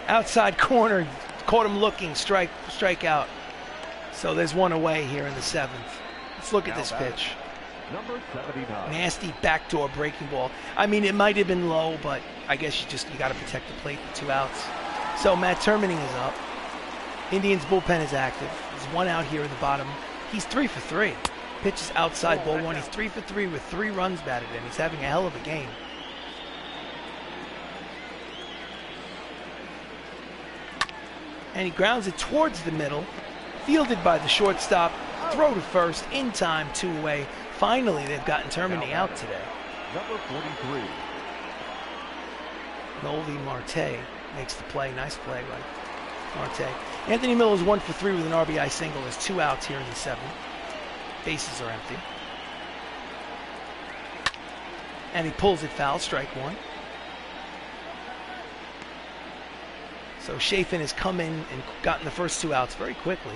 Outside corner, caught him looking, strike out. So there's one away here in the 7th. Let's look at this pitch. Number 79. Nasty backdoor breaking ball. I mean, it might have been low, but I guess you got to protect the plate with 2 outs. So Matt Termini is up. Indians bullpen is active. There's 1 out here in the bottom. He's 3 for 3. Pitches outside ball 1. He's 3 for 3 with 3 runs batted in. He's having a hell of a game. And he grounds it towards the middle, fielded by the shortstop, throw to first, in time, 2 away. Finally, they've gotten Termini out today. Number 43. Nolvi Marte makes the play. Nice play by Marte. Anthony Millo is 1 for 3 with an RBI single. There's 2 outs here in the 7th. Bases are empty. And he pulls it foul, strike 1. So Chafin has come in and gotten the first 2 outs very quickly.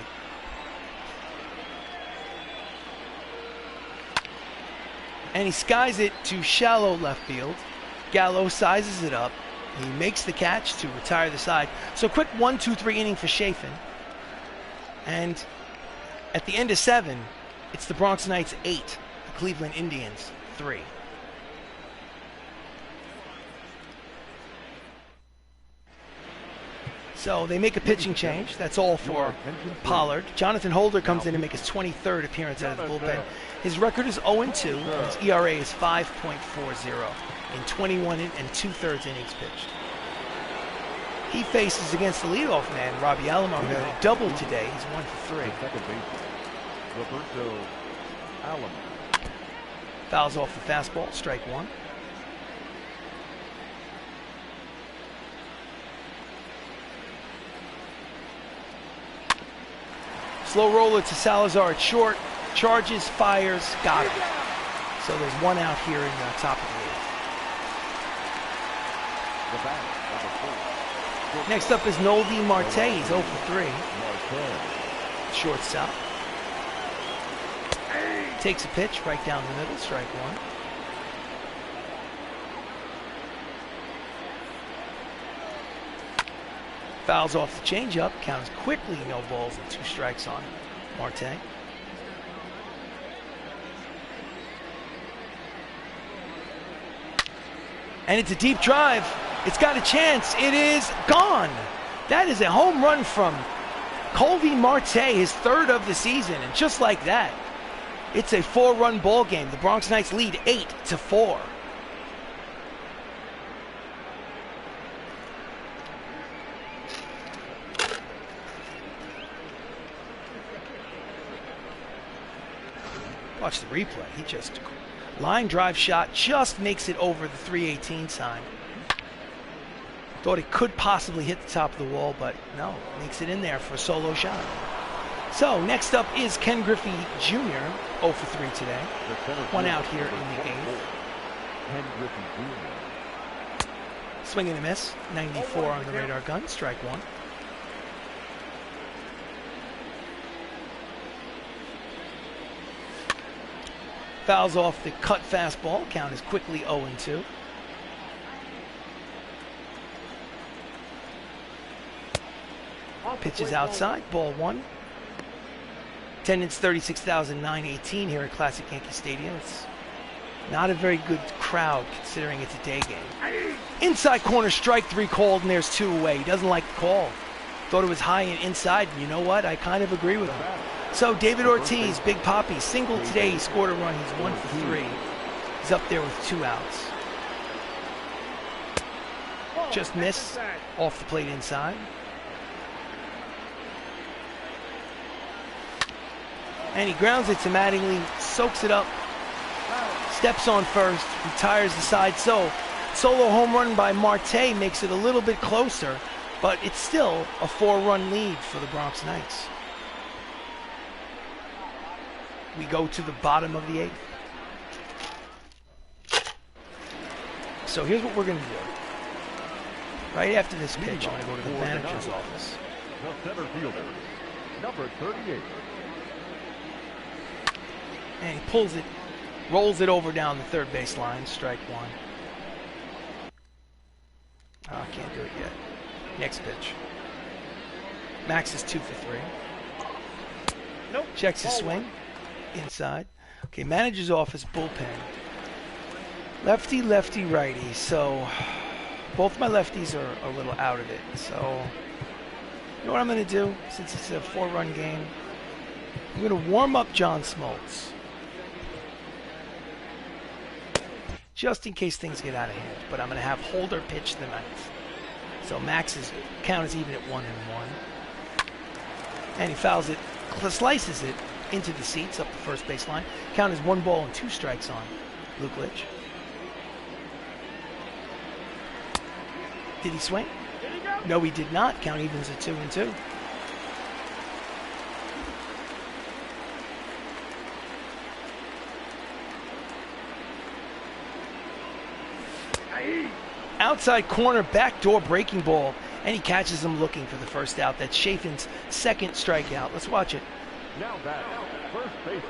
And he skies it to shallow left field. Gallo sizes it up. He makes the catch to retire the side. So quick 1-2-3 inning for Chafin. And at the end of 7, it's the Bronx Knights 8, the Cleveland Indians 3. So they make a pitching change. That's all for Pollard. Jonathan Holder comes in to make his 23rd appearance out of the bullpen. His record is 0-2. His ERA is 5.40 in 21 and 2/3 innings pitched. He faces against the leadoff man, Robbie Alomar, who had a double today. He's 1 for 3. Second baseman, Roberto Allen. Fouls off the fastball, strike 1. Slow roller to Salazar at short. Charges, fires, got him. So there's 1 out here in the top of the 8th. The batter, number 4. Next up is Nolvi Marte. He's 0 for 3. Marte. Shortstop. Takes a pitch right down the middle, strike 1. Fouls off the changeup, counts quickly, no balls and 2 strikes on Marte. And it's a deep drive. It's got a chance. It is gone. That is a home run from Colby Marte, his 3rd of the season. And just like that, it's a 4-run ball game. The Bronx Knights lead 8-4. Watch the replay. He just line drive shot, just makes it over the 318 sign. Thought it could possibly hit the top of the wall, but no, makes it in there for a solo shot. So next up is Ken Griffey Jr., 0 for 3 today. 1 out here in the 8th. Ken Griffey Jr. Swing and a miss, 94 on the radar gun, strike 1. Fouls off the cut fastball. Count is quickly 0-2. Pitches outside, ball 1. Attendance 36,918 here at Classic Yankee Stadium. It's not a very good crowd considering it's a day game. Inside corner, strike 3 called, and there's 2 away. He doesn't like the call. Thought it was high and inside, and you know what? I kind of agree with him. So David Ortiz, Big Poppy, single today. He scored a run. He's 1 for 3. He's up there with 2 outs. Just missed off the plate inside. And he grounds it to Mattingly, soaks it up, steps on first, retires the side. So solo home run by Marte makes it a little bit closer, but it's still a 4-run lead for the Bronx Knights. We go to the bottom of the 8th. So here's what we're going to do. Right after this pitch, I'm going to go to the manager's office. The center fielder, number 38. And he pulls it, rolls it over down the third base line, strike 1. Oh, I can't do it yet. Next pitch. Max is 2 for 3. Nope. Checks his swing. Inside. Okay, manager's office, bullpen. Lefty, lefty, righty. So both my lefties are a little out of it. So you know what I'm going to do? Since it's a 4-run game, I'm going to warm up John Smoltz. Just in case things get out of hand. But I'm going to have Holder pitch the 9th. So Max's count is even at 1-1. And he fouls it, slices it into the seats up the first base line. Count is 1 ball and 2 strikes on Luklitch. Did he swing? No, he did not. Count evens at 2-2. Outside corner, backdoor breaking ball, and he catches him looking for the first out. That's Chafin's 2nd strikeout. Let's watch it. Now that first baseman.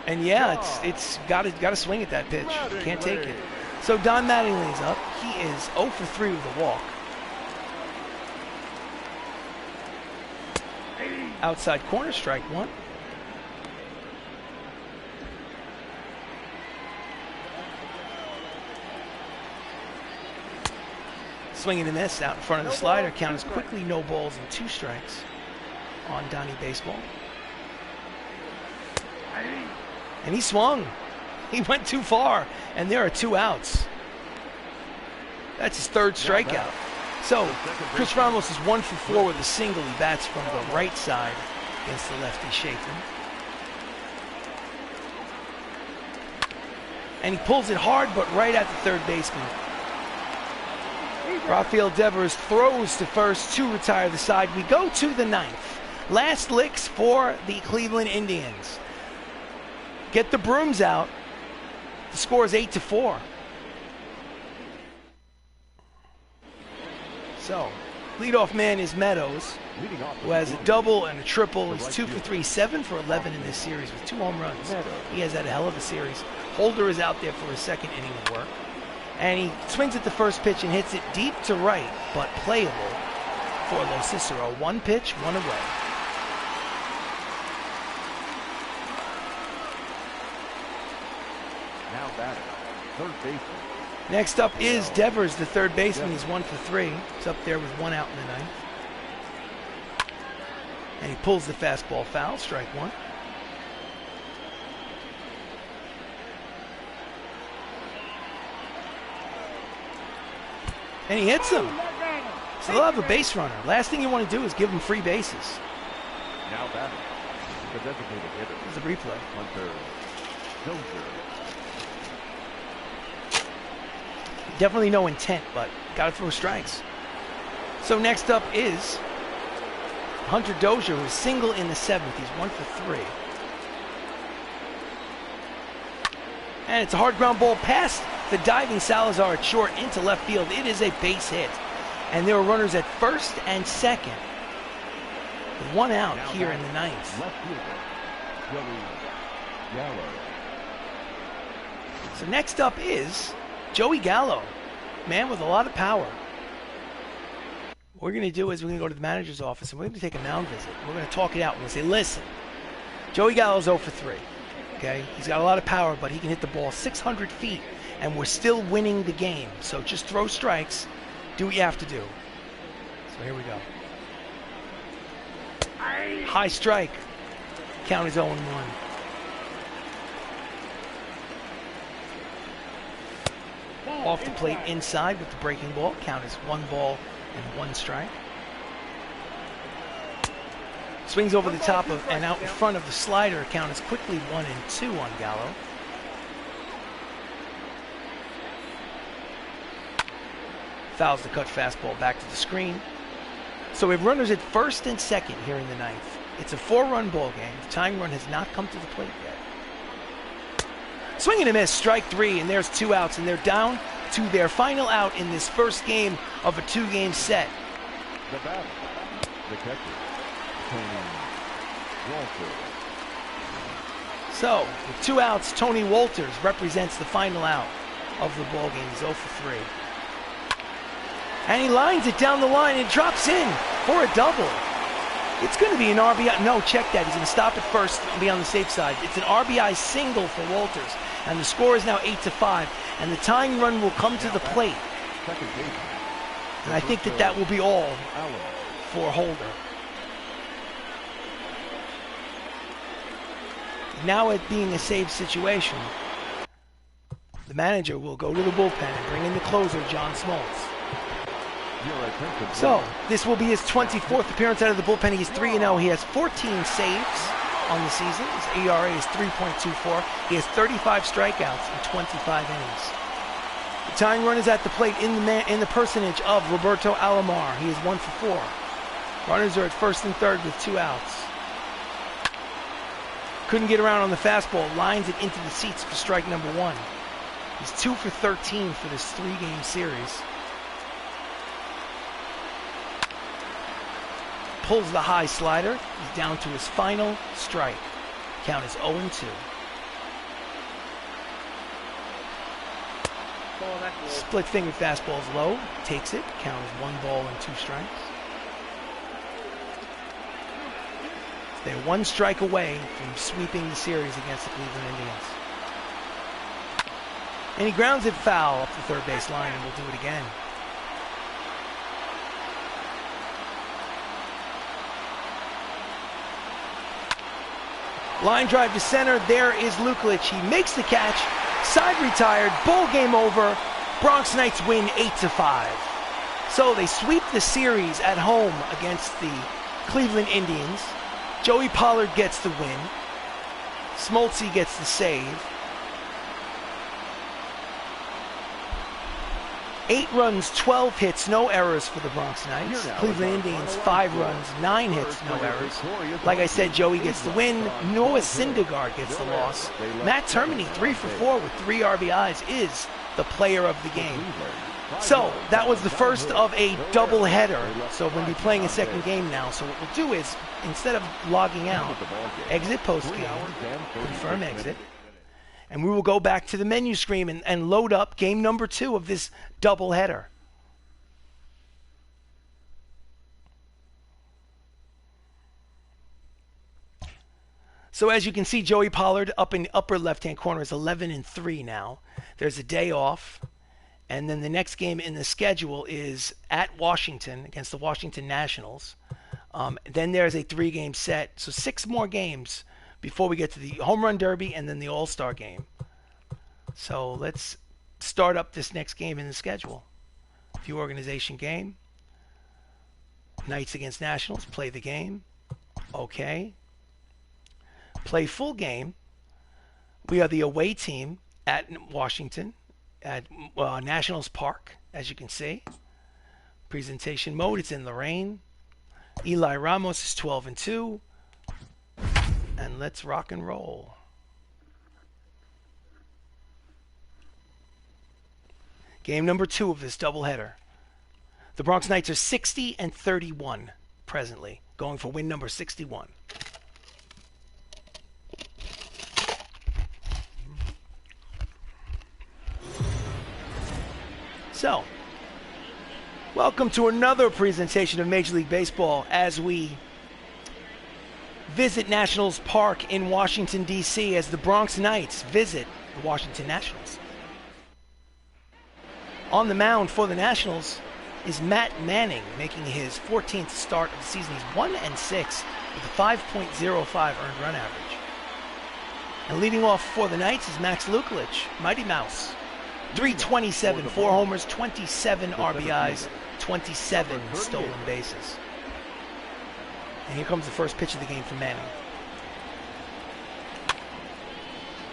And yeah, it's got to swing at that pitch. Can't take it. So Don Mattingly's up. He is 0 for 3 with a walk. Outside corner, strike 1. Swing and a miss out in front of the slider. Count is quickly no balls and 2 strikes on Donnie Baseball. And he swung. He went too far, and there are 2 outs. That's his 3rd strikeout. So Chris Ramos is 1 for 4 with a single. He bats from the right side against the lefty Chafin. And he pulls it hard, but right at the third baseman. Rafael Devers throws to first to retire the side. We go to the 9th. Last licks for the Cleveland Indians. Get the brooms out. The score is 8-4. So, leadoff man is Meadows, who has a double and a triple. He's 2 for 3, 7 for 11 in this series with 2 home runs. He has had a hell of a series. Holder is out there for his 2nd inning of work. And he swings at the first pitch and hits it deep to right, but playable for Lo Cicero. 1 pitch, 1 away. Now batting, third baseman. Next up is Devers, the third baseman. He's 1 for 3. He's up there with 1 out in the 9th. And he pulls the fastball foul, strike 1. And he hits him. So they'll have a base runner. Last thing you want to do is give him free bases. Now batting, the designated hitter. There's a replay. Hunter Dozier. Definitely no intent, but got to throw strikes. So next up is Hunter Dozier, who's single in the 7th. He's 1 for 3. And it's a hard ground ball past the diving Salazar at short into left field. It is a base hit. And there are runners at first and second. With 1 out here in the 9th. Left fielder, Joey Gallo. So next up is Joey Gallo, man with a lot of power. What we're going to do is we're going to go to the manager's office and we're going to take a mound visit. We're going to talk it out. We're going to say, listen, Joey Gallo's 0 for 3. Okay? He's got a lot of power, but he can hit the ball 600 feet, and we're still winning the game. So just throw strikes. Do what you have to do. So here we go. High strike. Count is 0-1. Off the plate inside with the breaking ball. Count is 1 ball and 1 strike. Swings over the top of and out in front of the slider. Count is quickly 1-2 on Gallo. Fouls the cut fastball back to the screen. So we have runners at first and second here in the 9th. It's a 4-run ball game. The tying run has not come to the plate yet. Swing and a miss, strike 3, and there's 2 outs, and they're down to their final out in this first game of a 2-game set. The batter, the catcher, Tony Walters. So, with 2 outs, Tony Walters represents the final out of the ball game. He's 0 for 3. And he lines it down the line and drops in for a double. It's going to be an RBI. No, check that. He's going to stop at first and be on the safe side. It's an RBI single for Walters. And the score is now 8-5. And the tying run will come to the plate. And I think that will be all for Holder. Now it being a save situation, the manager will go to the bullpen and bring in the closer, John Smoltz. So, this will be his 24th appearance out of the bullpen. He's 3-0. He has 14 saves on the season. His ERA is 3.24. He has 35 strikeouts in 25 innings. The tying run is at the plate in the personage of Roberto Alomar. He is 1 for 4. Runners are at first and third with 2 outs. Couldn't get around on the fastball. Lines it into the seats for strike number 1. He's 2 for 13 for this 3-game series. Pulls the high slider. He's down to his final strike. Count is 0-2. Split finger fastball is low. Takes it. Count is 1 ball and 2 strikes. They're 1 strike away from sweeping the series against the Cleveland Indians. And he grounds it foul up the third base line, and we'll do it again. Line drive to center. There is Luklitch. He makes the catch. Side retired. Ball game over. Bronx Knights win 8-5. So they sweep the series at home against the Cleveland Indians. Joey Pollard gets the win. Smoltzy gets the save. 8 runs, 12 hits, no errors for the Bronx Knights. Cleveland Indians, 5 runs, 9 hits, no errors. Like I said, Joey gets the win. Noah Syndergaard gets the loss. Matt Termini, 3 for 4 with 3 RBIs, is the player of the game. So that was the first of a doubleheader. So we'll be playing a second game now. So what we'll do is, instead of logging out, exit post-game, confirm exit. And we will go back to the menu screen and load up game number 2 of this doubleheader. So as you can see, Joey Pollard up in the upper left-hand corner is 11-3 now. There's a day off. And then the next game in the schedule is at Washington against the Washington Nationals. Then there's a 3-game set. So 6 more games before we get to the Home Run Derby and then the All-Star game. So let's start up this next game in the schedule. View organization game. Knights against Nationals. Play the game. Okay. Play full game. We are the away team at Washington at Nationals Park, as you can see. Presentation mode, it's in the rain. Eli Ramos is 12-2. And let's rock and roll. Game number 2 of this doubleheader. The Bronx Knights are 60-31 presently, going for win number 61. So, welcome to another presentation of Major League Baseball as we visit Nationals Park in Washington, D.C. as the Bronx Knights visit the Washington Nationals. On the mound for the Nationals is Matt Manning, making his 14th start of the season. He's 1-6 with a 5.05 earned run average. And leading off for the Knights is Max Luklitch, Mighty Mouse. 327, 4 homers, 27 RBIs, 27 stolen bases. And here comes the first pitch of the game for Manning.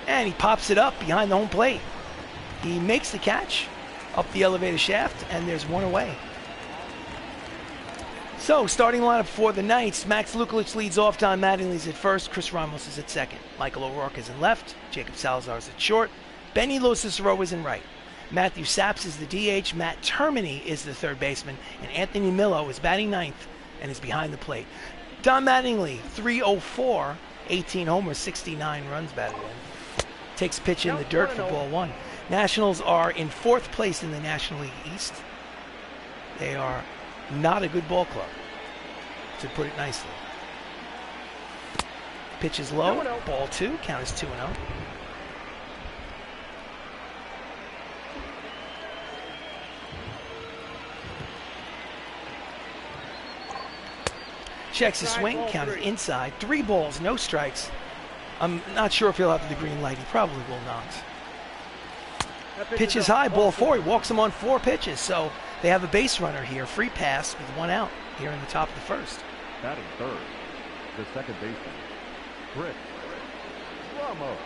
And he pops it up behind the home plate. He makes the catch up the elevator shaft, and there's one away. So, starting lineup for the Knights, Max Luklitch leads off, Don Mattingly's at first, Chris Ramos is at second, Michael O'Rourke is in left, Jacob Salazar is at short, Benny Losicero is in right. Matthew Saps is the DH, Matt Termini is the third baseman, and Anthony Millo is batting ninth and is behind the plate. Don Mattingly, 304, 18 homers, 69 runs batted in. Takes pitch in the dirt for ball one. Nationals are in fourth place in the National League East. They are not a good ball club, to put it nicely. Pitch is low, ball two, count is 2-0. Checks the swing, count is inside. 3 balls, no strikes. I'm not sure if he'll have the green light. He probably will not. Pitch is high, ball 4. He walks him on 4 pitches. So they have a base runner here. Free pass with 1 out here in the top of the first. Batting third, the second baseman, Chris Ramos.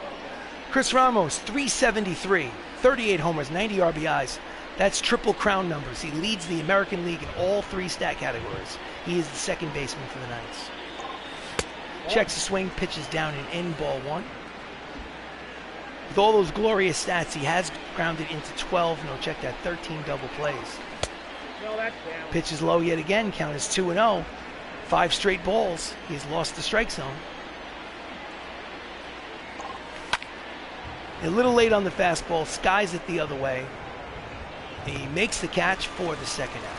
Chris Ramos, 373, 38 homers, 90 RBIs. That's triple crown numbers. He leads the American League in all 3 stat categories. He is the second baseman for the Knights. Checks the swing, pitches down and in, ball 1. With all those glorious stats, he has grounded into 12, no, check that, 13 double plays. Pitch is low yet again, count is 2-0. 5 straight balls, he has lost the strike zone. A little late on the fastball, skies it the other way. He makes the catch for the second out.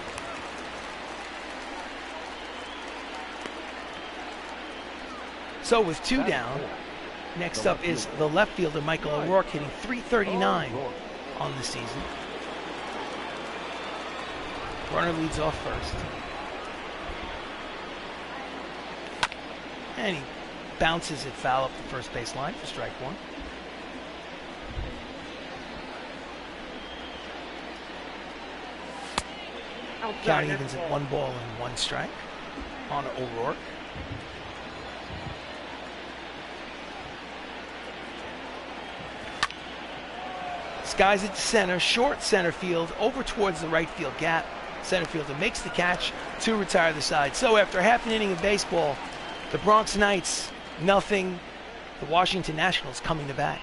So with 2 down, next up is the left fielder Michael O'Rourke, hitting .339 on the season. Runner leads off first. And he bounces it foul up the first base line for strike 1. Count evens at 1 ball and 1 strike on O'Rourke. Skies it to center, short center field, over towards the right field gap. Center fielder makes the catch to retire the side. So after half an inning of baseball, the Bronx Knights, nothing. The Washington Nationals coming to bat.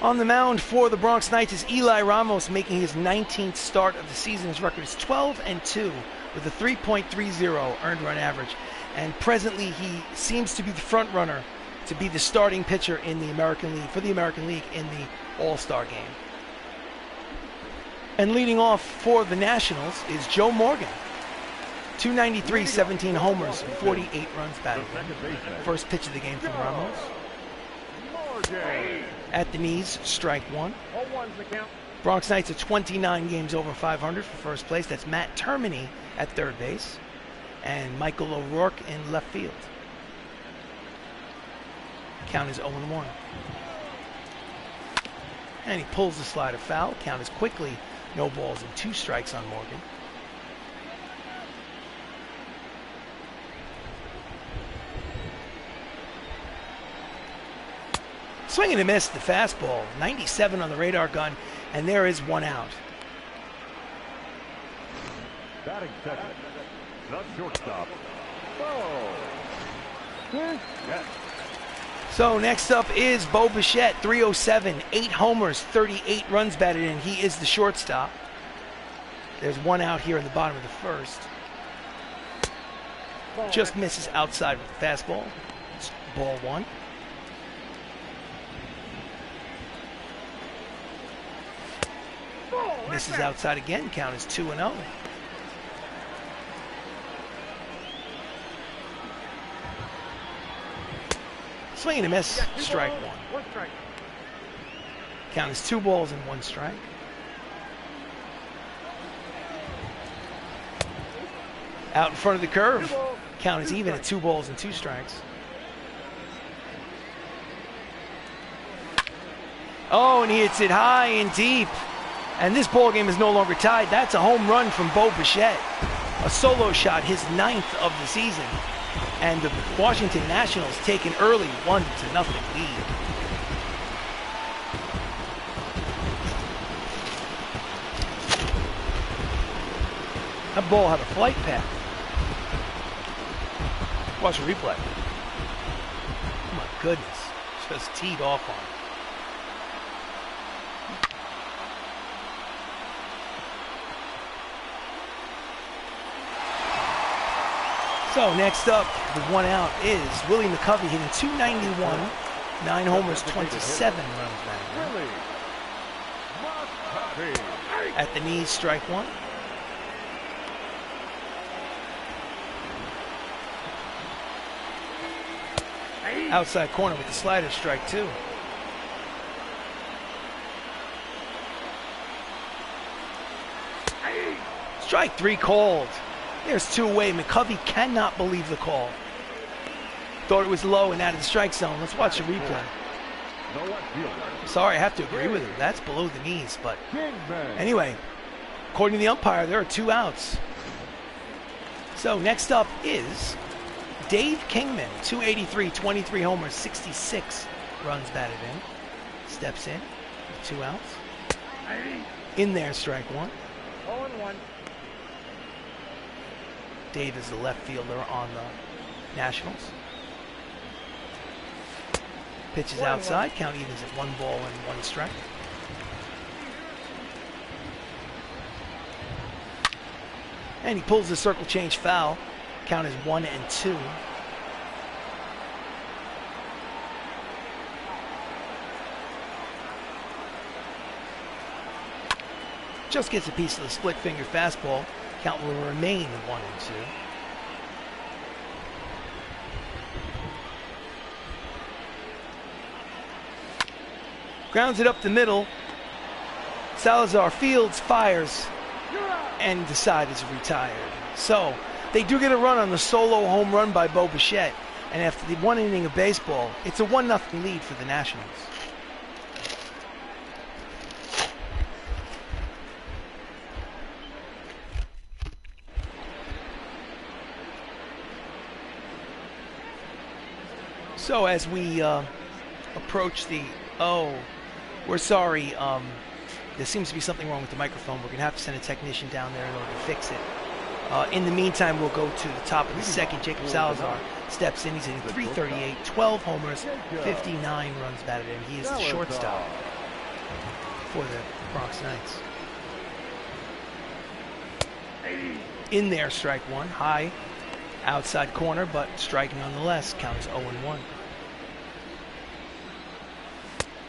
On the mound for the Bronx Knights is Eli Ramos, making his 19th start of the season. His record is 12-2 with a 3.30 earned run average. And presently he seems to be the front runner to be the starting pitcher in the American League, for the American League in the All-Star game. And leading off for the Nationals is Joe Morgan. 293, 17 homers, 48 runs batted. First pitch of the game from Ramos. At the knees, strike 1. Bronx Knights are 29 games over 500 for first place. That's Matt Termini at third base and Michael O'Rourke in left field. Count is 0-1. And he pulls the slider foul. Count is quickly no balls and 2 strikes on Morgan. Swing and a miss, the fastball. 97 on the radar gun, and there is 1 out. Batting second, the shortstop. So next up is Bo Bichette, 307, 8 homers, 38 runs batted in. He is the shortstop. There's 1 out here in the bottom of the first. Just misses outside with the fastball. It's ball 1. Misses outside again. Count is 2-0. Swing and a miss. Strike 1. One strike. Count is 2 balls and 1 strike. Out in front of the curve. Count is even at 2 balls and 2 strikes. Oh, and he hits it high and deep. And this ball game is no longer tied. That's a home run from Bo Bichette. A solo shot, his 9th of the season. And the Washington Nationals take an early 1-0 lead. That ball had a flight path. Watch the replay. Oh my goodness. Just teed off on it. So next up, the 1 out is Willie McCovey hitting .291, 9 homers, 27 runs batted. At the knees, strike 1. Outside corner with the slider, strike 2. Strike 3 called. There's 2 away. McCovey cannot believe the call. Thought it was low and out of the strike zone. Let's watch the replay. Sorry, I have to agree with him. That's below the knees. But anyway, according to the umpire, there are 2 outs. So next up is Dave Kingman, .283, 23 homers, 66 runs batted in. Steps in with 2 outs. In there, strike 1. 0-1. Dave is the left fielder on the Nationals. Pitches outside. Count evens at 1 ball and 1 strike. And he pulls the circle change foul. Count is 1-2. Just gets a piece of the split finger fastball. Count will remain 1-2. Grounds it up the middle. Salazar fields, fires, and decides to retire. So they do get a run on the solo home run by Bo Bichette. And after the 1 inning of baseball, it's a 1-0 lead for the Nationals. So as we approach the, we're sorry, there seems to be something wrong with the microphone. We're going to have to send a technician down there in order to fix it. In the meantime, we'll go to the top of the second. Jacob Salazar steps in. He's hitting .338, 12 homers, 59 runs batted in. He is the shortstop for the Bronx Knights. In there, strike 1, high, outside corner, but striking nonetheless. Count is 0-1.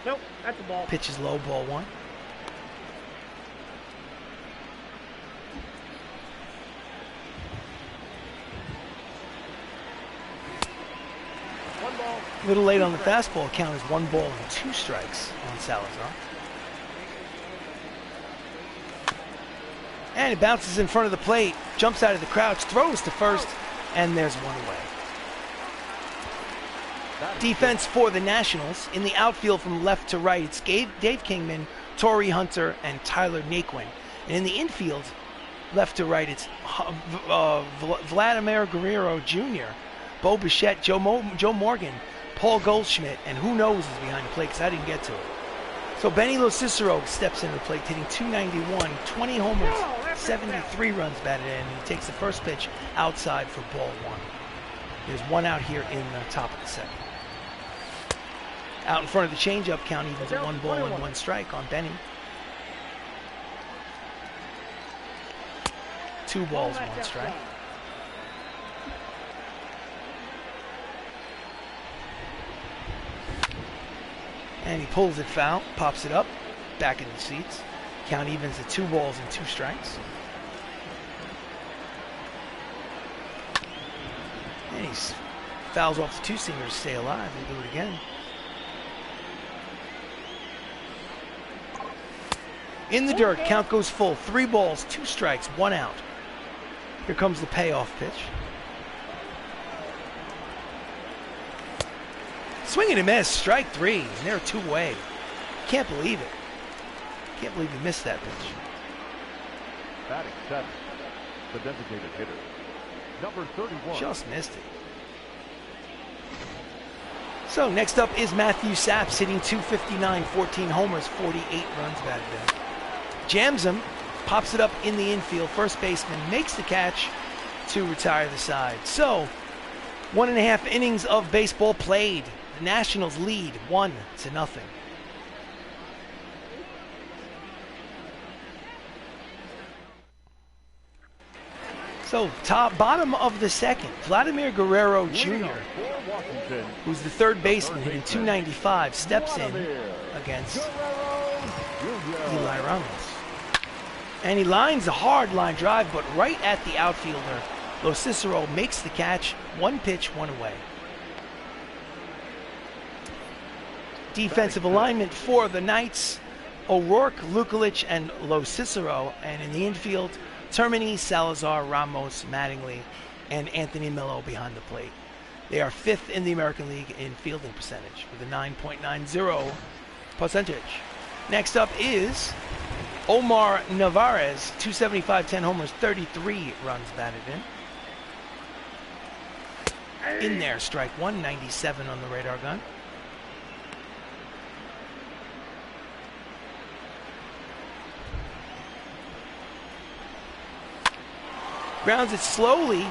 Nope, that's a ball. Pitches low, ball 1. A little late on the fastball. Count is 1 ball and 2 strikes on Salazar. And it bounces in front of the plate, jumps out of the crouch, throws to first, and there's 1 away. Defense for the Nationals. In the outfield from left to right, it's Dave Kingman, Torrey Hunter, and Tyler Naquin. And in the infield, left to right, it's Vladimir Guerrero Jr., Bo Bichette, Joe Morgan, Paul Goldschmidt, and who knows is behind the plate because I didn't get to it. So Benny Cicero steps into the plate, hitting .291, 20 homers, 73 runs batted in. He takes the first pitch outside for ball 1. There's 1 out here in the top of the second. Out in front of the changeup, count evens at 1 ball and 1 strike on Benny. 2 balls, 1 strike. And he pulls it foul, pops it up, back in the seats. Count evens at 2 balls and 2 strikes. And he fouls off the 2-seamer to stay alive. He'll do it again. In the dirt, count goes full. 3 balls, 2 strikes, 1 out. Here comes the payoff pitch. Swing and a miss, strike 3, and they're 2 away. Can't believe it. Can't believe he missed that pitch. Batting 7th, the designated hitter, number 31. Just missed it. So next up is Matthew Saps, hitting .259, 14 homers, 48 runs batted in. Jams him, pops it up in the infield. First baseman makes the catch to retire the side. So 1.5 innings of baseball played. The Nationals lead 1-0. So bottom of the second, Vladimir Guerrero Jr., who's the third baseman, hitting .295, steps in against Eli Ramos. And he lines a hard line drive, but right at the outfielder. Lo Cicero makes the catch. 1 pitch, 1 away. Defensive alignment for the Knights: O'Rourke, Luklitch, and Lo Cicero. And in the infield, Termini, Salazar, Ramos, Mattingly, and Anthony Millo behind the plate. They are 5th in the American League in fielding percentage with a 9.90 percentage. Next up is Omar Narvaez, .275, 10 homers, 33 runs batted in. In there, strike 1, 97 on the radar gun. Grounds it slowly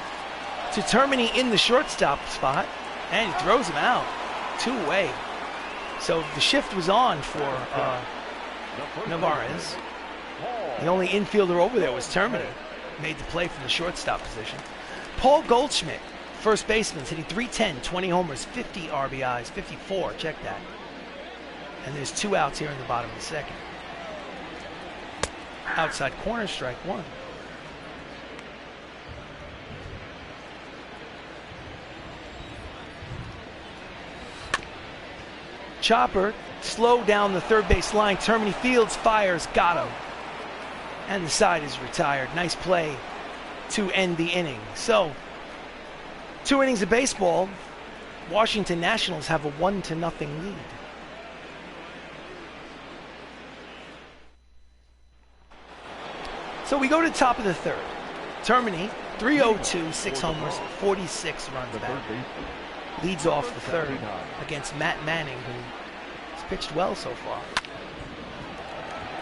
to Termini in the shortstop spot, and he throws him out. 2 away. So the shift was on for Narvaez. The only infielder over there was Termini. Made the play from the shortstop position. Paul Goldschmidt, first baseman, hitting .310, 20 homers, 50 RBIs, 54, check that. And there's 2 outs here in the bottom of the second. Outside corner, strike 1. Chopper, slow down the third base line. Termini fields, fires, got him. And the side is retired. Nice play to end the inning. So, 2 innings of baseball. Washington Nationals have a 1-0 lead. So we go to the top of the third. Termini, .302, 6 homers, 46 runs batted. Leads off the third against Matt Manning, who has pitched well so far.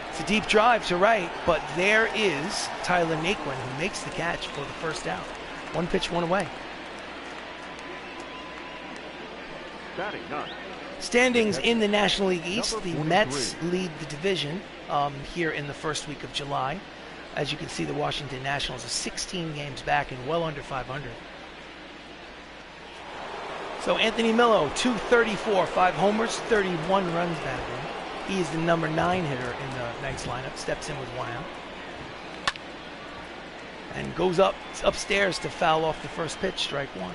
It's a deep drive to right, but there is Tyler Naquin, who makes the catch for the first out. 1 pitch, 1 away. Standings in the National League East, the Mets lead the division here in the first week of July. As you can see, the Washington Nationals are 16 games back and well under 500. So Anthony Millo, .234, 5 homers, 31 runs batted in. He is the number 9 hitter in the Knights lineup. Steps in with 1 out. And goes upstairs to foul off the first pitch, strike 1.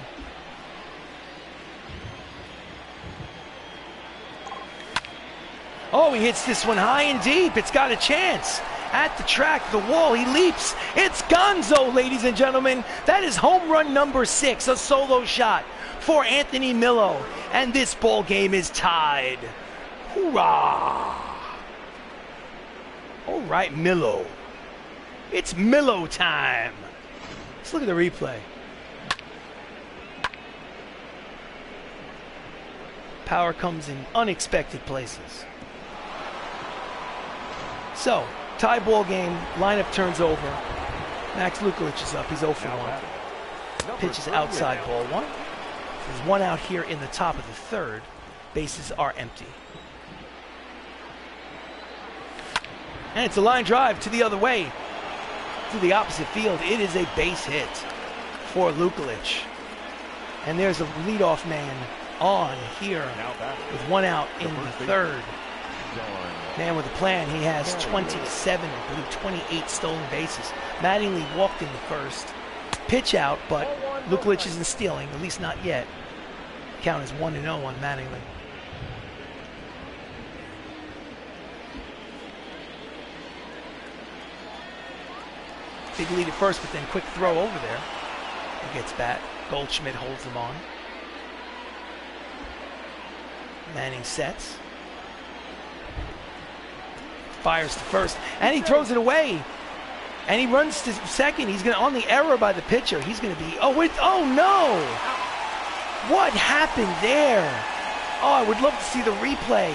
Oh, he hits this one high and deep. It's got a chance. At the track, the wall, he leaps. It's Gonzo, ladies and gentlemen. That is home run number 6, a solo shot for Anthony Millo. And this ball game is tied. Hoorah! All right, Millo. It's Millo time. Let's look at the replay. Power comes in unexpected places. So, tie ball game, lineup turns over. Max Luklitch is up, he's 0 for 1. Pitch is outside, ball 1. There's 1 out here in the top of the third. Bases are empty. And it's a line drive to the other way, to the opposite field. It is a base hit for Luklitch. And there's a leadoff man on here with 1 out in the third. Man with a plan. He has 27, I believe 28 stolen bases. Mattingly walked in the first. Pitch out, but Luklitch isn't stealing, at least not yet. Count is 1-0 on Mattingly. Big lead at first, but then quick throw over there. He gets bat. Goldschmidt holds him on. Manning sets. Fires to first, and he throws it away. And he runs to second. He's going to, on the error by the pitcher, he's going to be, oh no! What happened there? Oh, I would love to see the replay.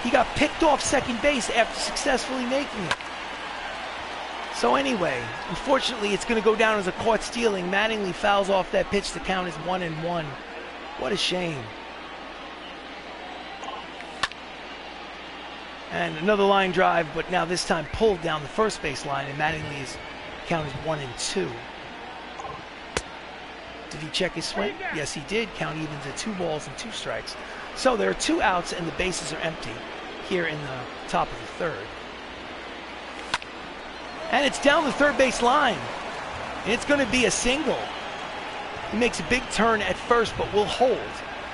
He got picked off second base after successfully making it. So anyway, unfortunately, it's going to go down as a caught stealing. Mattingly fouls off that pitch to count as 1-1. What a shame. And another line drive, but now this time pulled down the first base line, and Mattingly is counted 1-2. Did he check his swing? Yes, he did. Count evens at 2 balls and 2 strikes. So there are 2 outs, and the bases are empty here in the top of the third. And it's down the third base line. And it's going to be a single. He makes a big turn at first, but will hold.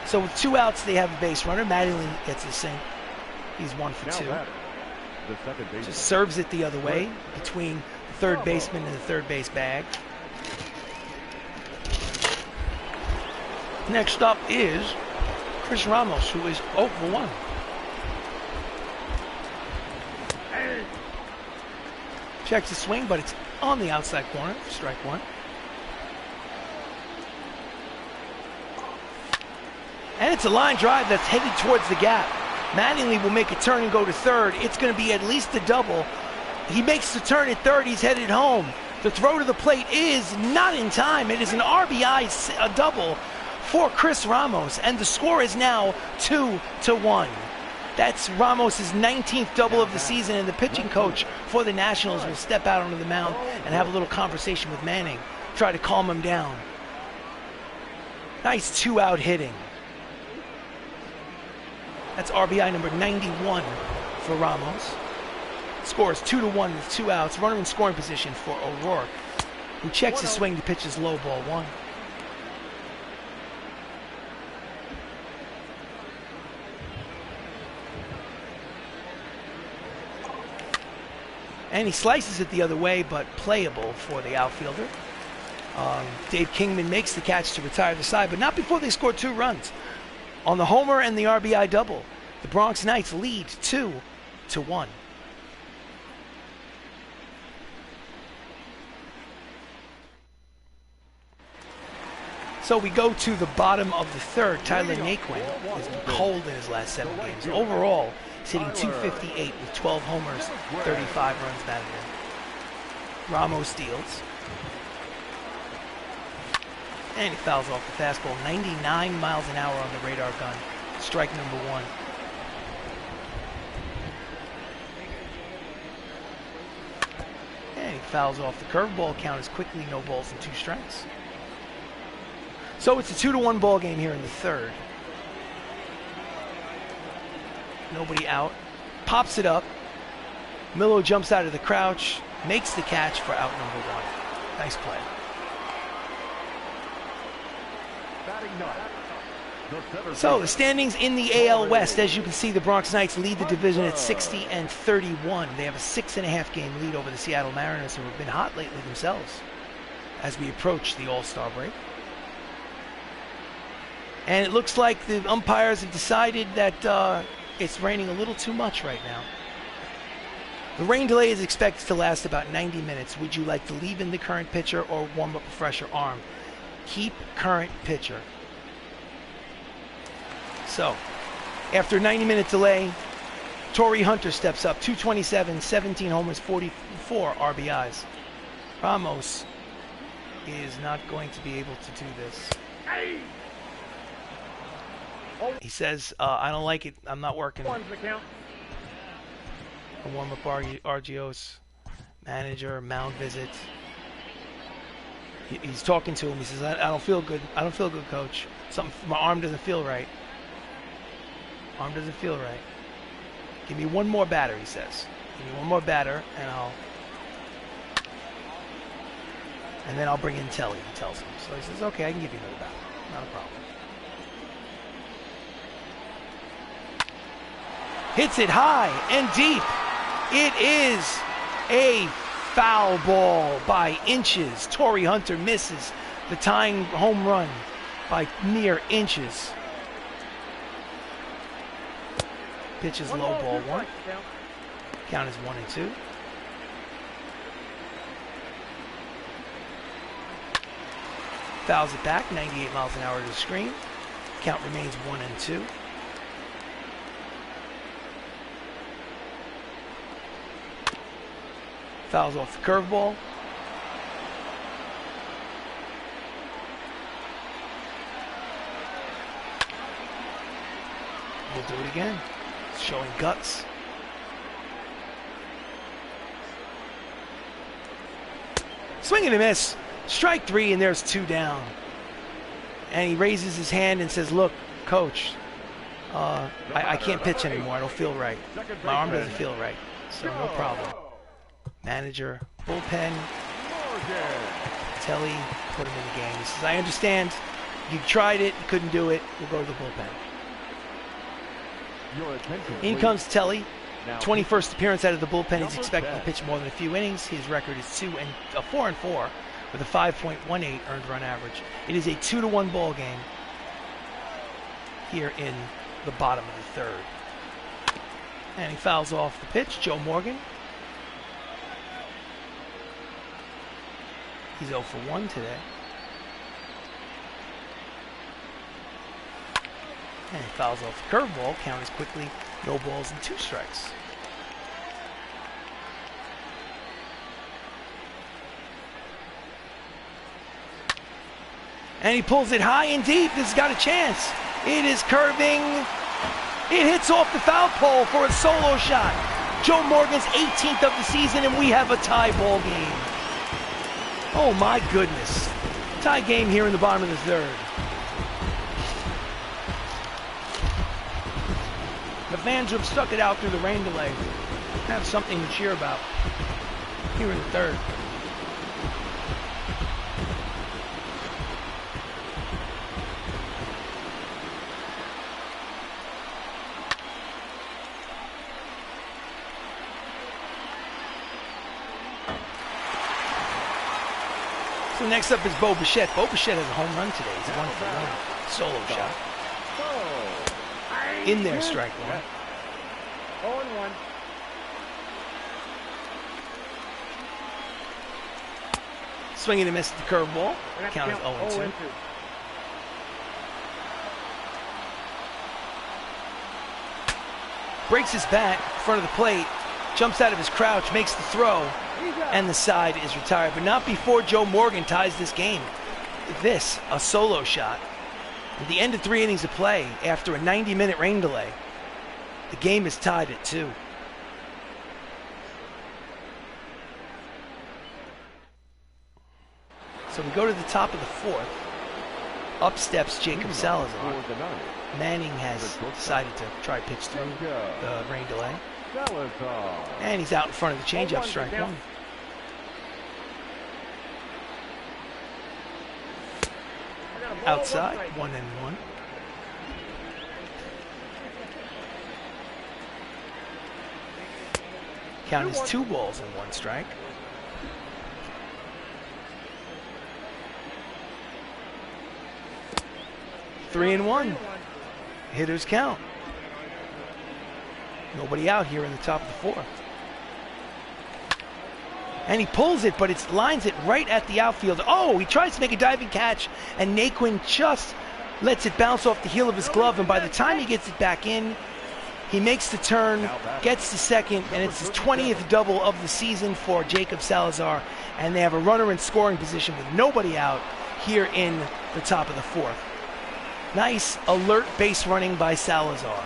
So with 2 outs, they have a base runner. Mattingly gets a single. He's 1 for 2. Just serves it the other way between the third baseman and the third base bag. Next up is Chris Ramos, who is 0 for 1. Checks the swing, but it's on the outside corner. Strike 1. And it's a line drive that's headed towards the gap. Mattingly will make a turn and go to third. It's going to be at least a double. He makes the turn at third. He's headed home. The throw to the plate is not in time. It is an RBI a double for Chris Ramos, and the score is now 2-1. That's Ramos' 19th double of the season, and the pitching coach for the Nationals will step out onto the mound and have a little conversation with Manning, try to calm him down. Nice 2-out hitting. That's RBI number 91 for Ramos. Score is 2-1 with 2 outs. Runner in scoring position for O'Rourke, who checks his swing to pitch his low ball 1. And he slices it the other way, but playable for the outfielder. Dave Kingman makes the catch to retire the side, but not before they score 2 runs. On the homer and the RBI double, the Bronx Knights lead 2-1. So we go to the bottom of the third. Tyler Naquin has been cold in his last 7 games. Overall, he's hitting .258 with 12 homers, 35 runs batted in. Ramos steals. And he fouls off the fastball. 99 miles an hour on the radar gun. Strike number 1. And he fouls off the curveball. Count is quickly no balls and 2 strikes. So it's a 2-1 ball game here in the third. Nobody out. Pops it up. Millo jumps out of the crouch. Makes the catch for out number 1. Nice play. So the standings in the AL West, as you can see, the Bronx Knights lead the division at 60-31. They have a 6.5 game lead over the Seattle Mariners, who have been hot lately themselves as we approach the All-Star break. And it looks like the umpires have decided that it's raining a little too much right now. The rain delay is expected to last about 90 minutes. Would you like to leave in the current pitcher or warm up a fresher arm? Keep current pitcher. So, after a 90-minute delay, Torrey Hunter steps up. 227, 17 homers, 44 RBIs. Ramos is not going to be able to do this. He says, I don't like it. I'm not working. A warm-up RGOs, manager, mound visit. He's talking to him. He says, I don't feel good. I don't feel good, coach. My arm doesn't feel right. Arm doesn't feel right. Give me one more batter, he says. Give me one more batter, and then I'll bring in Telly, he tells him. So he says, okay, I can give you another batter. Not a problem. Hits it high and deep. It is a foul ball by inches. Torrey Hunter misses the tying home run by mere inches. Pitches low ball one. Count is 1-2. Fouls it back, 98 miles an hour to the screen. Count remains 1-2. Fouls off the curveball. We'll do it again. Showing guts. Swing and a miss. Strike 3, and there's 2 down. And he raises his hand and says, look, coach, I can't pitch anymore. I don't feel right. My arm doesn't feel right. So no problem. Manager, bullpen, Telly, put him in the game. He says, I understand. You tried it. You couldn't do it. We'll go to the bullpen. In comes Telly. 21st appearance out of the bullpen. He's expected to pitch more than a few innings. His record is 4-4 with a 5.18 earned run average. It is a 2-1 ball game here in the bottom of the 3rd. And he fouls off the pitch. Joe Morgan. He's 0 for 1 today. And he fouls off the curveball. Count is quickly no balls and 2 strikes. And he pulls it high and deep. This has got a chance. It is curving. It hits off the foul pole for a solo shot. Joe Morgan's 18th of the season, and we have a tie ball game. Oh my goodness. Tie game here in the bottom of the 3rd. The fans who have stuck it out through the rain delay have something to cheer about here in the 3rd. So next up is Bo Bichette. Bo Bichette has a home run today. He's 1 for 1. Solo shot. In there, strike 1. 0-1. Swinging and miss at the curveball. Count is 0-2. Breaks his bat in front of the plate. Jumps out of his crouch, makes the throw, and the side is retired. But not before Joe Morgan ties this game. This, a solo shot. At the end of 3 innings of play, after a 90-minute rain delay, the game is tied at 2. So we go to the top of the 4th. Up steps Jacob Salazar. Manning has decided to try pitch through the rain delay. And he's out in front of the changeup, strike 1. Outside, 1-1. Count is 2 balls and 1 strike. Three and 1. Hitters count. Nobody out here in the top of the 4th. And he pulls it, but it lines it right at the outfield. Oh, he tries to make a diving catch, and Naquin just lets it bounce off the heel of his glove, and by the time he gets it back in, he makes the turn, gets to second, and it's his 20th double of the season for Jacob Salazar, and they have a runner in scoring position with nobody out here in the top of the 4th. Nice, alert base running by Salazar.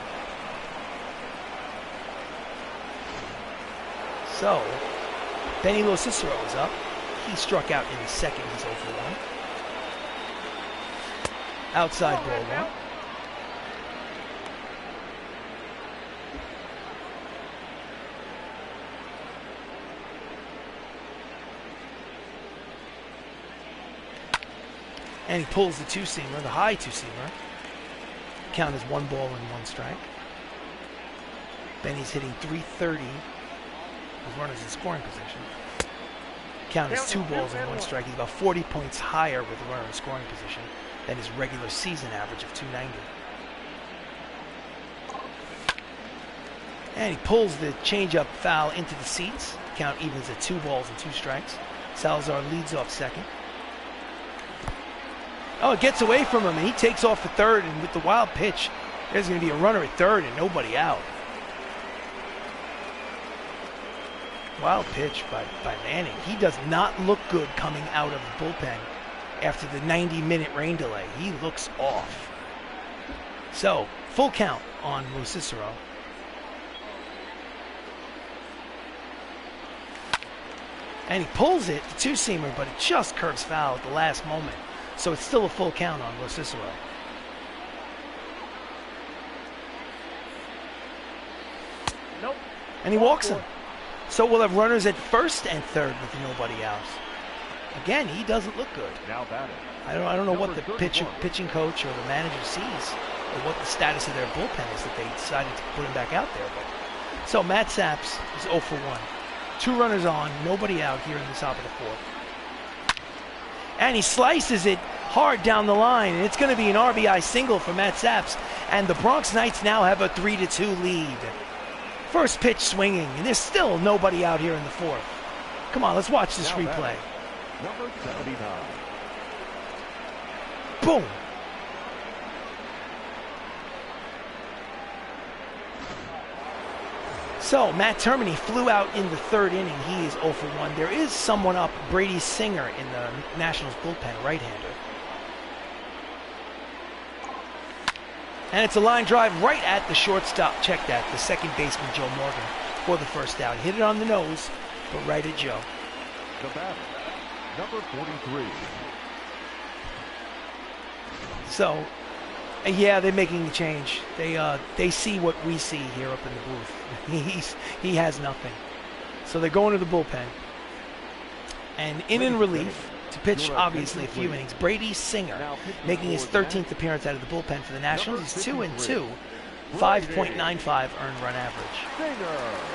So, Benny Lo Cicero is up. He struck out in the second. He's 0 for 1. Outside ball 1. And he pulls the two-seamer, the high two-seamer. Count as 1 ball and 1 strike. Benny's hitting 330 with runners in scoring position. Count is 2 balls and 1 strike. He's about 40 points higher with the runner in scoring position than his regular season average of 290. And he pulls the changeup foul into the seats. Count evens at 2 balls and 2 strikes. Salazar leads off second. Oh, it gets away from him, and he takes off for third, and with the wild pitch, there's going to be a runner at third and nobody out. Wild pitch by Manning. He does not look good coming out of the bullpen after the 90-minute rain delay. He looks off. So, full count on Cicero. And he pulls it, the two-seamer, but it just curves foul at the last moment. So it's still a full count on Cicero. Nope. And he walks him. So we'll have runners at first and third with nobody else. Again, he doesn't look good. Now batting. I don't know what the pitching coach or the manager sees, or what the status of their bullpen is that they decided to put him back out there. But so Matt Saps is 0 for 1. 2 runners on, nobody out here in the top of the 4th. And he slices it hard down the line, and it's going to be an RBI single for Matt Saps. And the Bronx Knights now have a 3-2 lead. First pitch swinging, and there's still nobody out here in the 4th. Come on, let's watch this replay. Number 79. Boom. So, Matt Termini flew out in the 3rd inning. He is 0 for 1. There is someone up, Brady Singer, in the Nationals bullpen, right-hander. And it's a line drive right at the shortstop. Check that, the second baseman, Joe Morgan, for the first out. Hit it on the nose, but right at Joe. The batter, number 43. So, yeah, they're making the change. They see what we see here up in the booth. He has nothing. So they're going to the bullpen. And in relief, to pitch obviously a few innings, Brady Singer, making his 13th appearance out of the bullpen for the Nationals. He's 2-2, 5.95 earned run average.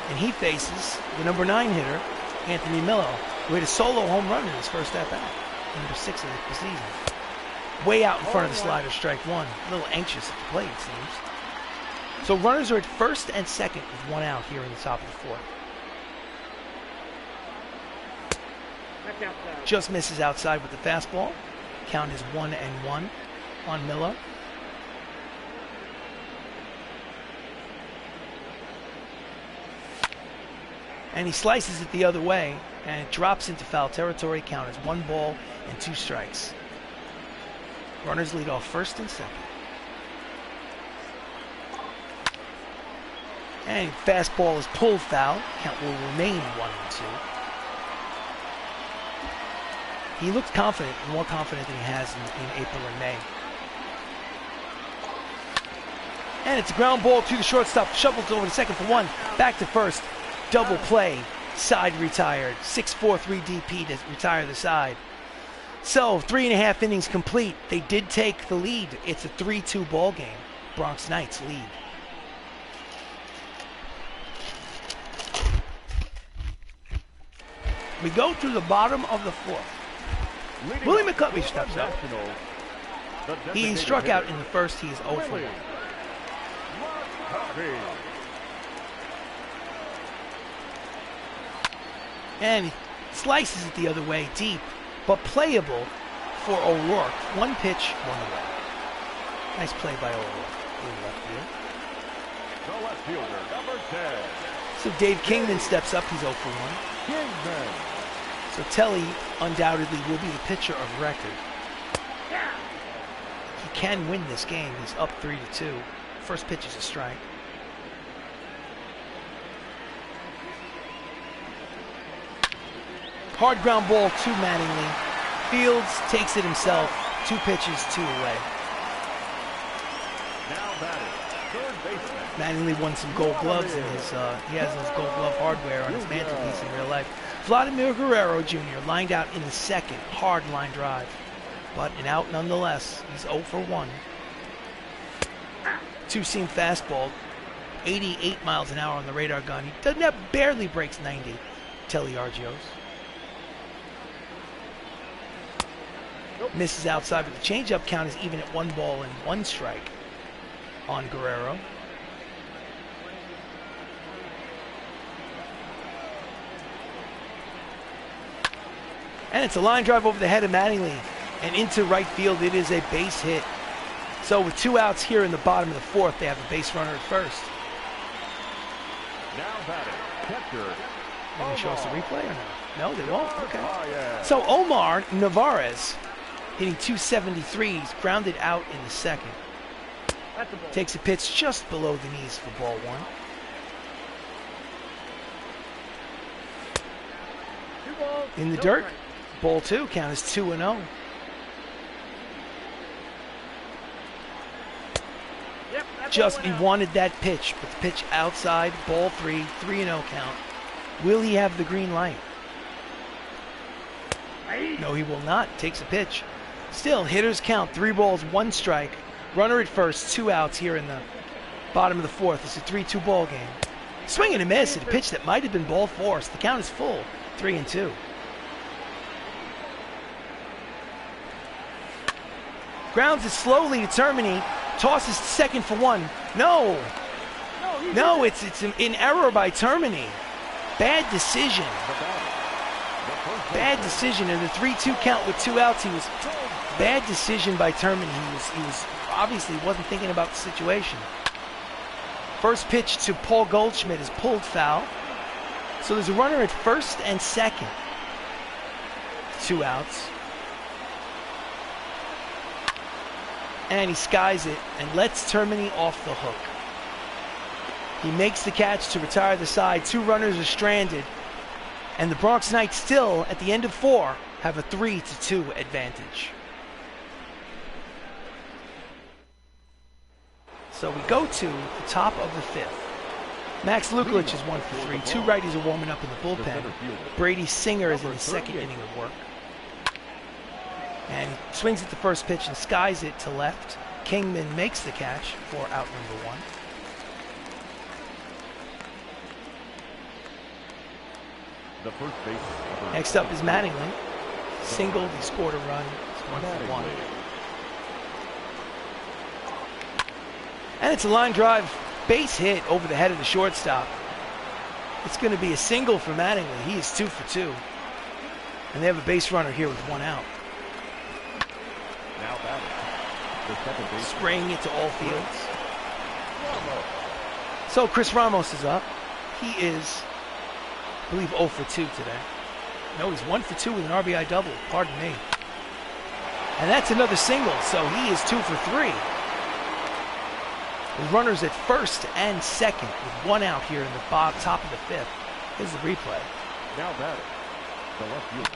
And he faces the number 9 hitter, Anthony Millo, who hit a solo home run in his first at-bat, number 6 of the season. Way out in front of the slider, strike 1. A little anxious at the plate, it seems. So runners are at first and second with 1 out here in the top of the 4th. Just misses outside with the fastball. Count is 1-1 on Millo. And he slices it the other way, and it drops into foul territory. Count is 1 ball and 2 strikes. Runners lead off first and second. And fastball is pulled foul. Count will remain 1-2. He looks confident, more confident than he has in April and May. And it's a ground ball to the shortstop. Shovels over to second for 1. Back to first. Double play. Side retired. 6-4-3 DP to retire the side. So, 3.5 innings complete. They did take the lead. It's a 3-2 ball game. Bronx Knights lead. We go through the bottom of the 4th. Willie McCutcheon steps up. He struck out in the first. He is 0 for 1. And he slices it the other way, deep, but playable for O'Rourke. 1 pitch, 1 away. Nice play by O'Rourke in left field. The left fielder, number 10. So Dave Kingman steps up. He's 0 for 1. Kingman. So Telly undoubtedly will be the pitcher of record. He can win this game. He's up 3-2. First pitch is a strike. Hard ground ball to Mattingly. Fields takes it himself. 2 pitches, 2 away. Now batting, third baseman. Mattingly won some gold gloves in his, he has those gold glove hardware on his mantelpiece in real life. Vladimir Guerrero Jr. lined out in the second, hard line drive. But an out nonetheless. He's 0 for 1. 2-seam fastball, 88 miles an hour on the radar gun. He doesn't have, barely breaks 90. Argios. Misses outside, but the changeup count is even at 1 ball and 1 strike on Guerrero. And it's a line drive over the head of Mattingly and into right field. It is a base hit. So with 2 outs here in the bottom of the 4th, they have a base runner at first. Now batting, catcher. Are they going to show us the replay or no? No, they won't. Okay. Oh, yeah. So Omar Narvaez hitting 273s, grounded out in the second. Takes a pitch just below the knees for ball 1. 2 balls, In the no dirt, strikes. ball 2, count is 2-0. Yep, that's Just all he went out. wanted that pitch, but the pitch outside, ball 3, 3-0 count. Will he have the green light? No, he will not. Takes a pitch. Still, hitters count 3 balls, 1 strike. Runner at first, 2 outs here in the bottom of the 4th. It's a 3-2 ball game. Swing and a miss at a pitch that might have been ball 4. So the count is full, 3-2. Grounds it slowly to Termini. Tosses to second for 1. No, it's an error by Termini. Bad decision. Bad decision in the 3-2 count with 2 outs. He was bad decision by Termini. He was obviously wasn't thinking about the situation. First pitch to Paul Goldschmidt is pulled foul. So there's a runner at first and second. 2 outs. And he skies it and lets Termini off the hook. He makes the catch to retire the side. 2 runners are stranded. And the Bronx Knights still, at the end of 4, have a 3-2 advantage. So we go to the top of the 5th. Max Luklitch is 1 for 3. 2 righties are warming up in the bullpen. Brady Singer is in the second inning of work. And he swings at the first pitch and skies it to left. Kingman makes the catch for out number 1. The first baseman. Next up is Mattingly. Singled, he scored a run. It's 1 for 1. And it's a line drive, base hit over the head of the shortstop. It's going to be a single for Mattingly. He is 2 for 2. And they have a base runner here with 1 out. Now batting, the second baseman. Spraying it to all fields. So Chris Ramos is up. He is, I believe, 0 for 2 today. No, he's 1 for 2 with an RBI double. Pardon me. And that's another single, so he is 2 for 3. With runners at first and second with 1 out here in the top of the 5th. Here's the replay. Now batting, the left fielder.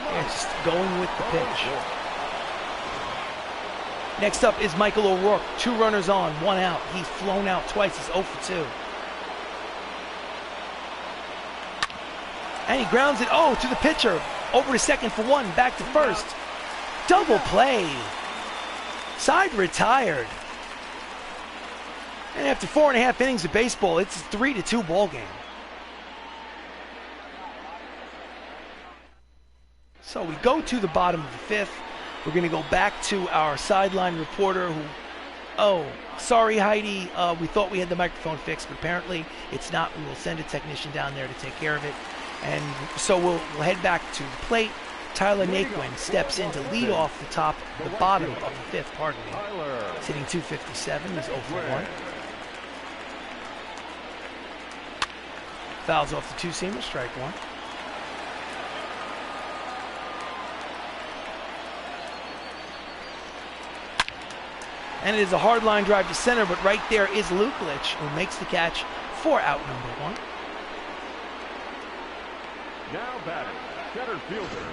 Yeah, just going with the pitch. Next up is Michael O'Rourke. 2 runners on, 1 out. He's flown out twice. He's 0 for 2. And he grounds it, to the pitcher. Over to second for 1, back to first. Double play. Side retired. And after 4.5 innings of baseball, it's a 3-2 ball game. So we go to the bottom of the 5th. We're going to go back to our sideline reporter who, sorry Heidi, we thought we had the microphone fixed, but apparently it's not. We will send a technician down there to take care of it. And so we'll head back to the plate. Tyler Naquin steps in to lead off the bottom of the 5th, pardon me. He's hitting 257, he's 0 for 1. Fouls off the 2-seamer, strike 1. And it is a hard line drive to center, but right there is Luklitch, who makes the catch for out number 1. Now batting, center fielder.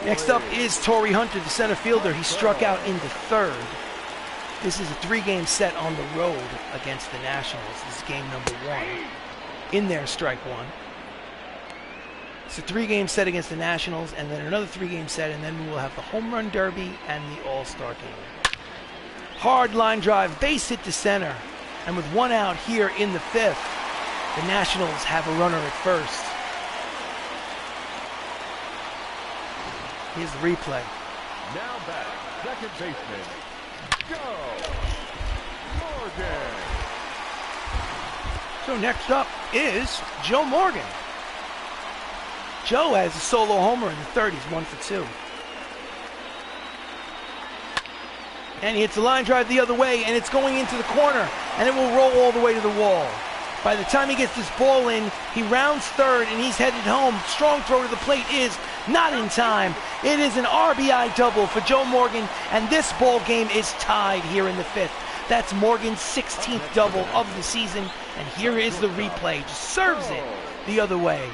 Next up is Torrey Hunter, the center fielder. He struck out in the third. This is a 3-game set on the road against the Nationals. This is game number 1. In there, strike 1. It's a 3-game set against the Nationals, and then another 3-game set, and then we will have the Home Run Derby and the All-Star Game. Hard line drive, base hit to center. And with 1 out here in the 5th, the Nationals have a runner at first. Here's the replay. Now back, second baseman. Go! Morgan! So next up is Joe Morgan. Joe has a solo homer in the 3rd. He's 1 for 2. And he hits the line drive the other way, and it's going into the corner, and it will roll all the way to the wall. By the time he gets this ball in, he rounds 3rd, and he's headed home. Strong throw to the plate is not in time. It is an RBI double for Joe Morgan, and this ball game is tied here in the 5th. That's Morgan's 16th double of the season, and here is the replay. Just serves it the other way.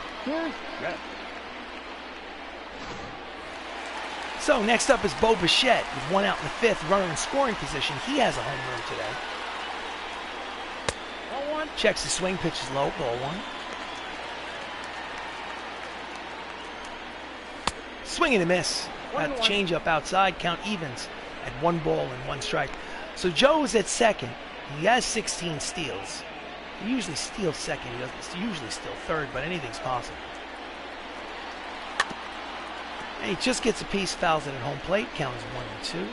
So next up is Bo Bichette with 1 out in the 5th, runner in scoring position. He has a home run today. Ball 1. Checks the swing, pitch is low, ball 1. Swing and a miss. Got the change up outside, count evens at 1 ball and 1 strike. So Joe's at second. He has 16 steals. He usually steals second. He doesn't usually steal 3rd, but anything's possible. And he just gets a piece, fouls it at home plate. Count is 1 and 2.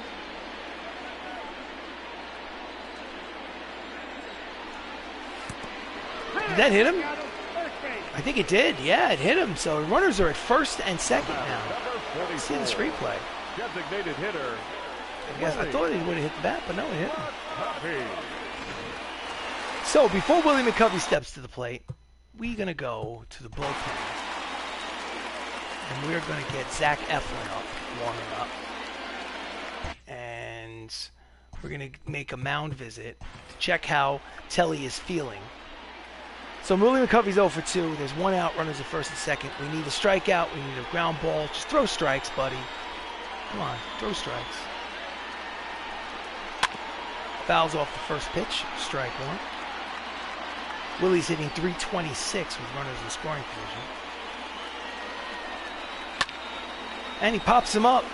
Did that hit him? I think it did. Yeah, it hit him. So runners are at 1st and 2nd now. Let's see this replay. Designated hitter. I thought he would have hit the bat, but no, it hit him. So before Willie McCovey steps to the plate, we're going to go to the bullpen. And we're going to get Zach Eflin up, warming up. And we're going to make a mound visit to check how Telly is feeling. So Willie McCovey's 0 for 2. There's 1 out, runners at 1st and 2nd. We need a strikeout. We need a ground ball. Just throw strikes, buddy. Come on, throw strikes. Fouls off the first pitch, strike 1. Willie's hitting .326 with runners in scoring position. And he pops him up.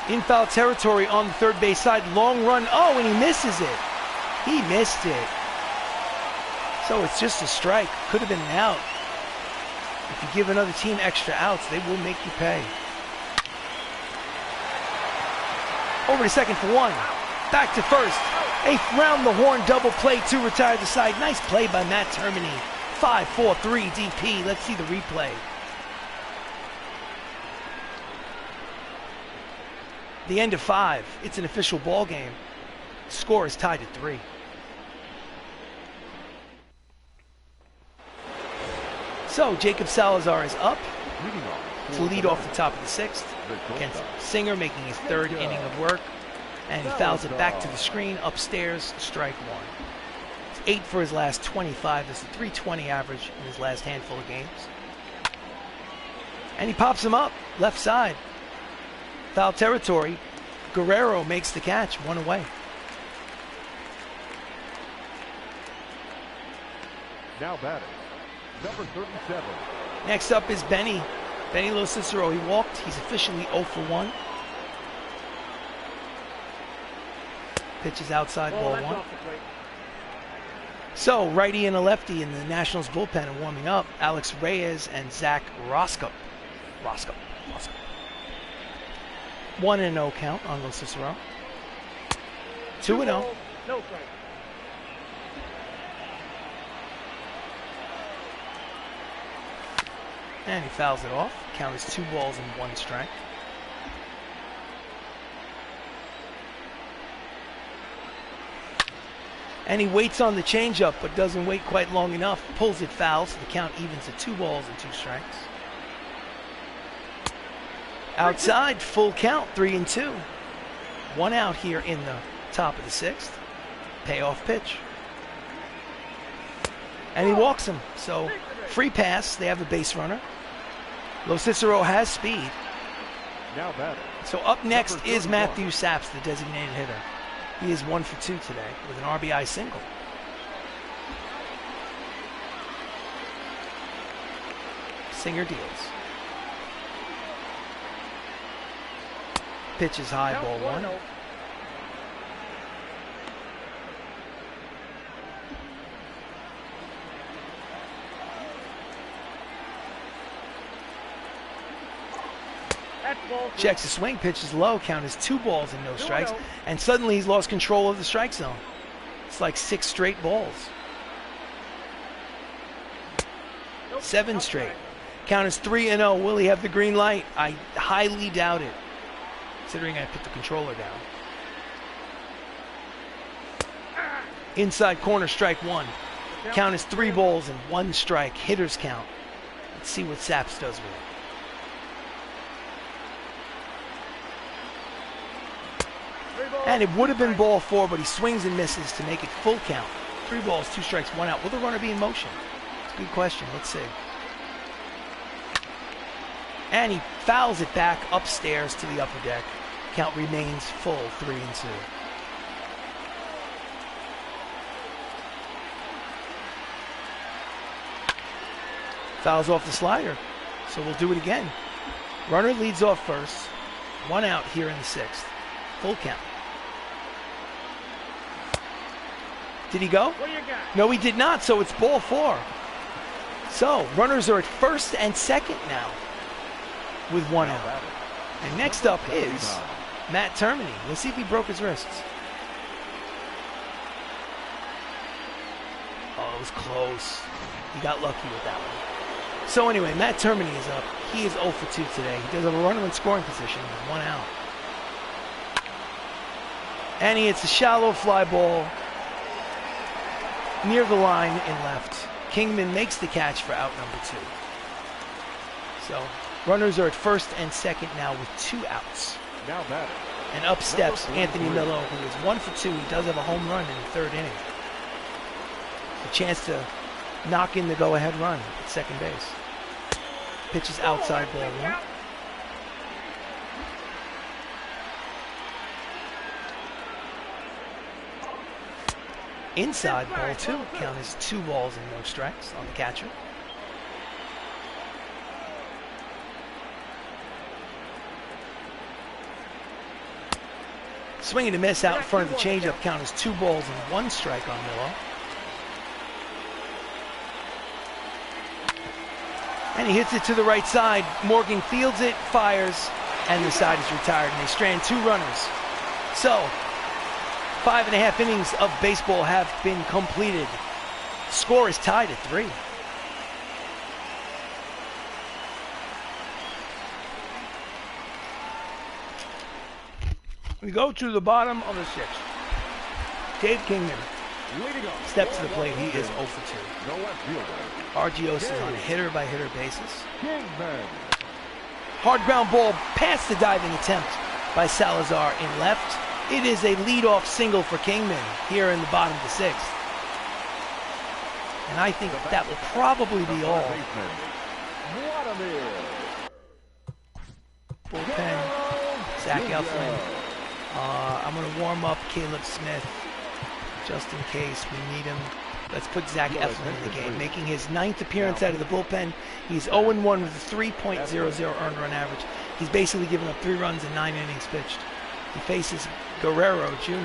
In foul territory on the 3rd base side. Long run. Oh, and he misses it. He missed it. So it's just a strike. Could have been an out. If you give another team extra outs, they will make you pay. Over to 2nd for 1. Back to 1st. 8th round the horn double play to retire the side. Nice play by Matt Termini. 5-4-3 DP. Let's see the replay. The end of 5. It's an official ball game. Score is tied at 3. So Jacob Salazar is up to lead off the top of the 6th against Singer, making his 3rd inning of work. And he fouls it back to the screen, upstairs, strike 1. It's 8 for his last 25. That's a .320 average in his last handful of games. And he pops him up, left side. Foul territory. Guerrero makes the catch, 1 away. Now batting, number 37. Next up is Benny. Benny Lo Cicero, he walked. He's officially 0 for 1. Pitch is outside, ball 1. So, righty and a lefty in the Nationals bullpen are warming up. Alex Reyes and Zach Roscoe. 1-0 count on Lo Cicero. 2-0. No strike. And he fouls it off. Count is 2 balls and 1 strike. And he waits on the changeup, but doesn't wait quite long enough. Pulls it foul, so the count evens at 2 balls and 2 strikes. Outside, full count, 3-2. 1 out here in the top of the 6th. Payoff pitch. And he walks him. So free pass. They have a base runner. Lo Cicero has speed. Now batting. So up next Number is 31. Matthew Saps, the designated hitter. He is 1 for 2 today with an RBI single. Singer deals. Pitch is high, ball 1. Checks the swing, pitch is low, count is 2 balls and no strikes, and suddenly he's lost control of the strike zone. It's like 6 straight balls. 7 straight. Count is 3-0. Will he have the green light? I highly doubt it, considering I put the controller down. Inside corner, strike 1. Count is 3 balls and 1 strike. Hitter's count. Let's see what Saps does with it. And it would have been ball 4, but he swings and misses to make it full count. 3 balls, 2 strikes, 1 out. Will the runner be in motion? It's a good question. Let's see. And he fouls it back upstairs to the upper deck. Count remains full, 3-2. Fouls off the slider. So we'll do it again. Runner leads off first. 1 out here in the 6th. Full count. Did he go? What do you got? No, he did not, so it's ball 4. So, runners are at first and second now with 1 out. And next up is Matt Termini. Let's see if he broke his wrists. Oh, it was close. He got lucky with that one. So anyway, Matt Termini is up. He is 0 for 2 today. He does have a runner in scoring position with 1 out. And he hits a shallow fly ball near the line in left. Kingman makes the catch for out number 2. So runners are at first and second now with 2 outs. Now batting. And up steps Anthony Millo, who is 1 for 2. He does have a home run in the 3rd inning. A chance to knock in the go-ahead run at second base. Pitches outside, ball 1. Inside, ball 2. Count is 2 balls and no strikes on the catcher. Swing and a miss out in front of the changeup. Count is 2 balls and 1 strike on Millo. And he hits it to the right side. Morgan fields it, fires, and the side is retired. And they strand 2 runners. So 5.5 innings of baseball have been completed. Score is tied at 3. We go to the bottom of the 6th. Dave Kingman steps to the plate. He is 0 for 2. No left fielder. Argios is on a hitter-by-hitter basis. Kingman. Hard ground ball past the diving attempt by Salazar in left. It is a leadoff single for Kingman here in the bottom of the 6th. And I think that will probably be all. Bullpen, Zach Eflin. I'm going to warm up Caleb Smith just in case we need him. Let's put Zach Eflin in the game, making his 9th appearance out of the bullpen. He's 0-1 with a 3.00 earned run average. He's basically given up 3 runs in 9 innings pitched. He faces Guerrero Jr.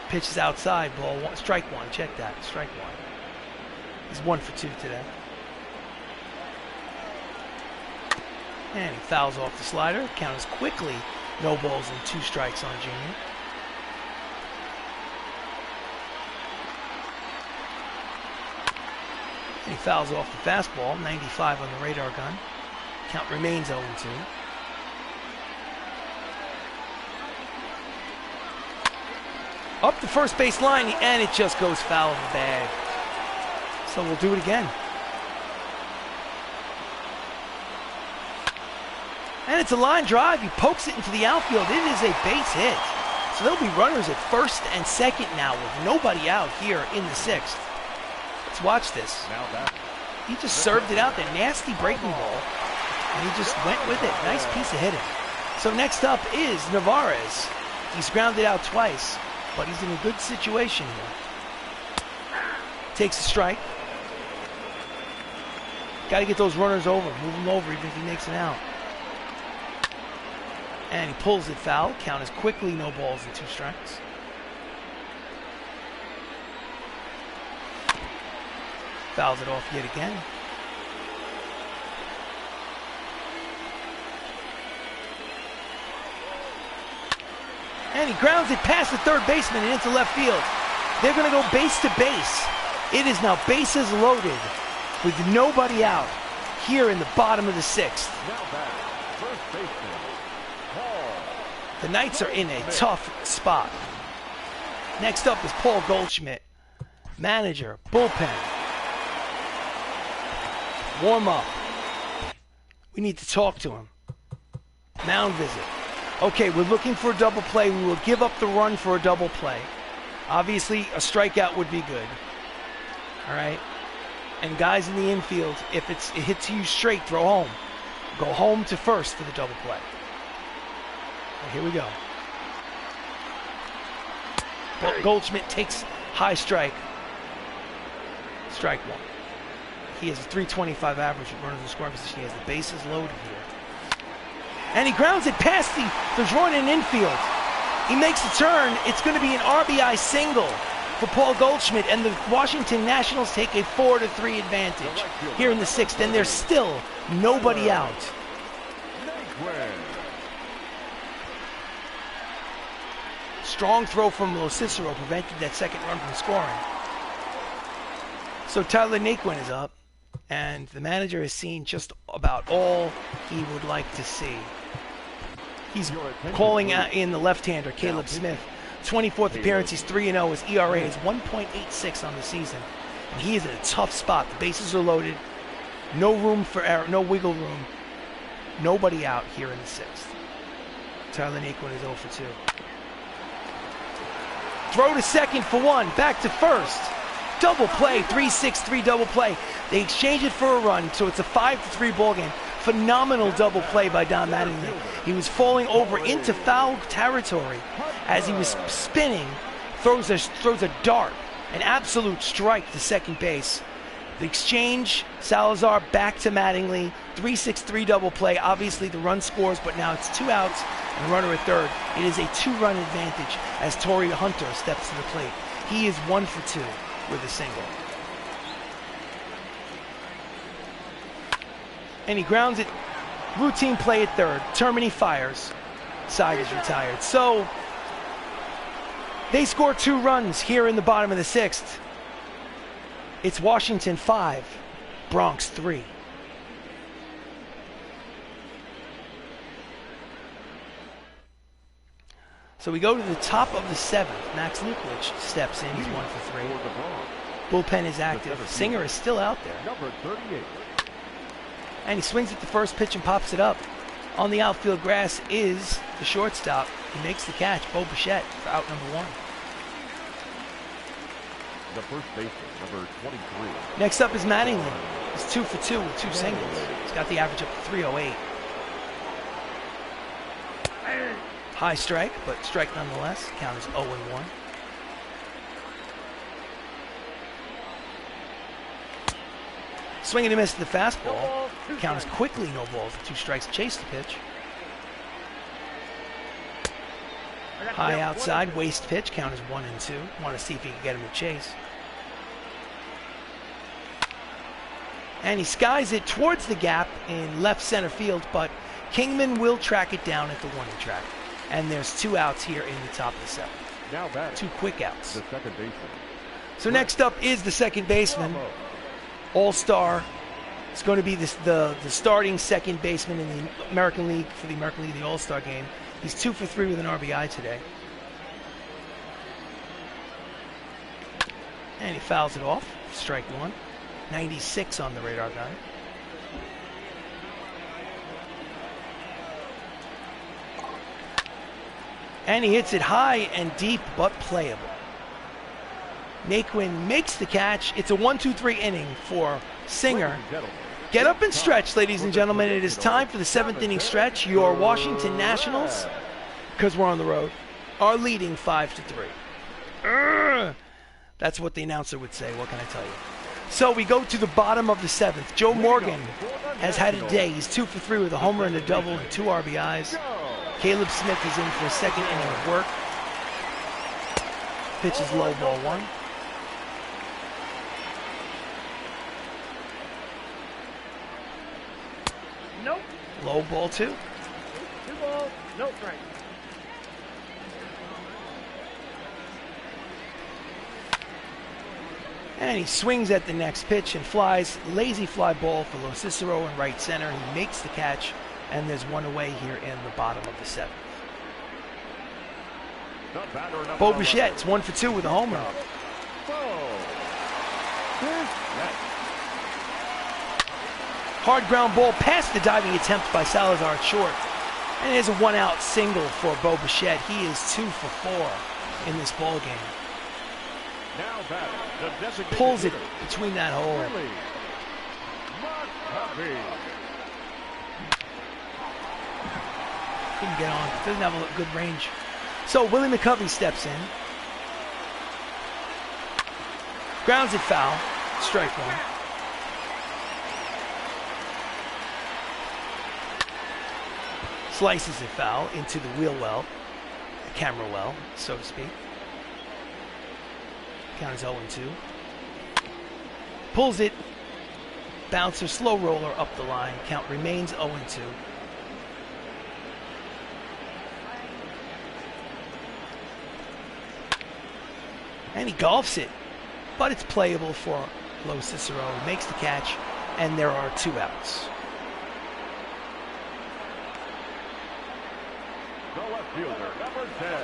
Pitches outside, ball 1, strike 1. Check that, strike 1. He's 1 for 2 today. And he fouls off the slider. Count is quickly no balls and 2 strikes on Jr. And he fouls off the fastball, 95 on the radar gun. Count remains 0-2. Up the first base line, and it just goes foul of the bag. So we'll do it again. And it's a line drive. He pokes it into the outfield. It is a base hit. So there'll be runners at first and second now with nobody out here in the 6th. Let's watch this. He just served it out there. Nasty breaking ball. And he just went with it. Nice piece of hitting. So next up is Navarez. He's grounded out twice, but he's in a good situation here. Takes a strike. Got to get those runners over. Move them over even if he makes an out. And he pulls it foul. Count is quickly no balls and 2 strikes. Fouls it off yet again. And he grounds it past the third baseman and into left field. They're going to go base to base. It is now bases loaded with nobody out here in the bottom of the 6th. Now back, first baseman, Paul. The Knights are in a tough spot. Next up is Paul Goldschmidt, manager, bullpen. Warm up. We need to talk to him. Mound visit. Okay, we're looking for a double play. We will give up the run for a double play. Obviously, a strikeout would be good. All right? And guys in the infield, if it hits you straight, throw home. Go home to first for the double play. Right, here we go. Goldschmidt takes high strike. Strike 1. He has a .325 average with runners in scoring position. He has the bases loaded here. And he grounds it past the run in infield. He makes the turn. It's going to be an RBI single for Paul Goldschmidt, and the Washington Nationals take a 4-3 advantage here in the 6th, and there's still nobody out. Strong throw from Lo Cicero prevented that second run from scoring. So Tyler Naquin is up, and the manager has seen just about all he would like to see. He's calling in the left-hander, Caleb Smith. 24th appearance, he's 3-0. His ERA is 1.86 on the season. And he is in a tough spot. The bases are loaded. No room for error, no wiggle room. Nobody out here in the 6th. Tyler Naquin is 0 for 2. Throw to second for 1. Back to first. Double play, 3-6-3 double play. They exchange it for a run, so it's a 5-3 ball game. Phenomenal double play by Don Mattingly. He was falling over into foul territory as he was spinning, throws a dart, an absolute strike to second base. The exchange, Salazar back to Mattingly, 3-6-3 double play. Obviously the run scores, but now it's 2 outs and a runner at third. It is a 2-run advantage as Torrey Hunter steps to the plate. He is 1 for 2 with a single. And he grounds it. Routine play at third. Termini fires. Side is retired. So they score 2 runs here in the bottom of the 6th. It's Washington 5, Bronx 3. So we go to the top of the 7th. Max Luklitch steps in. He's 1 for 3. Bullpen is active. Singer is still out there. Number 38. And he swings at the first pitch and pops it up. On the outfield grass is the shortstop. He makes the catch, Bo Bichette, for out number 1. The first baseman, number 23. Next up is Mattingly. He's 2 for 2 with 2 singles. He's got the average up to 308. High strike, but strike nonetheless. Count is 0-1. Swing and a miss to the fastball. Count is quickly no balls with 2 strikes. Chase the pitch. High outside, waste pitch. Count is 1-2. Want to see if he can get him to chase. And he skies it towards the gap in left center field, but Kingman will track it down at the warning track. And there's 2 outs here in the top of the 7th. Now back. 2 quick outs. The second baseman. So next up is the second baseman. All-star. It's going to be the starting second baseman in the American League for the American League, the All-Star game. He's 2 for 3 with an RBI today. And he fouls it off. Strike 1. 96 on the radar gun. And he hits it high and deep, but playable. Naquin makes the catch. It's a 1-2-3 inning for Singer. Get up and stretch, ladies and gentlemen. It is time for the 7th inning stretch. Your Washington Nationals, because we're on the road, are leading 5-3. That's what the announcer would say. What can I tell you? So we go to the bottom of the 7th. Joe Morgan has had a day. He's 2 for 3 with a homer and a double and 2 RBIs. Caleb Smith is in for a 2nd inning of work. Pitch is low, ball 1. Nope. Low, ball 2. 2 balls, no strike. And he swings at the next pitch and flies. Lazy fly ball for Lo Cicero in right center. He makes the catch, and there's one away here in the bottom of the 7th. Bo Bichette's 1 for 2 with a home run. Hard ground ball past the diving attempt by Salazar at short. And there's a 1-out single for Bo Bichette. He is 2 for 4 in this ball game. Pulls it between that hole. Couldn't get on. Doesn't have a good range. So Willie McCovey steps in. Grounds it foul. Strike 1. Slices it foul into the wheel well, the camera well, so to speak. Count is 0-2. Pulls it. Bouncer, slow roller up the line. Count remains 0-2. And he golfs it, but it's playable for Lo Cicero. He makes the catch, and there are 2 outs.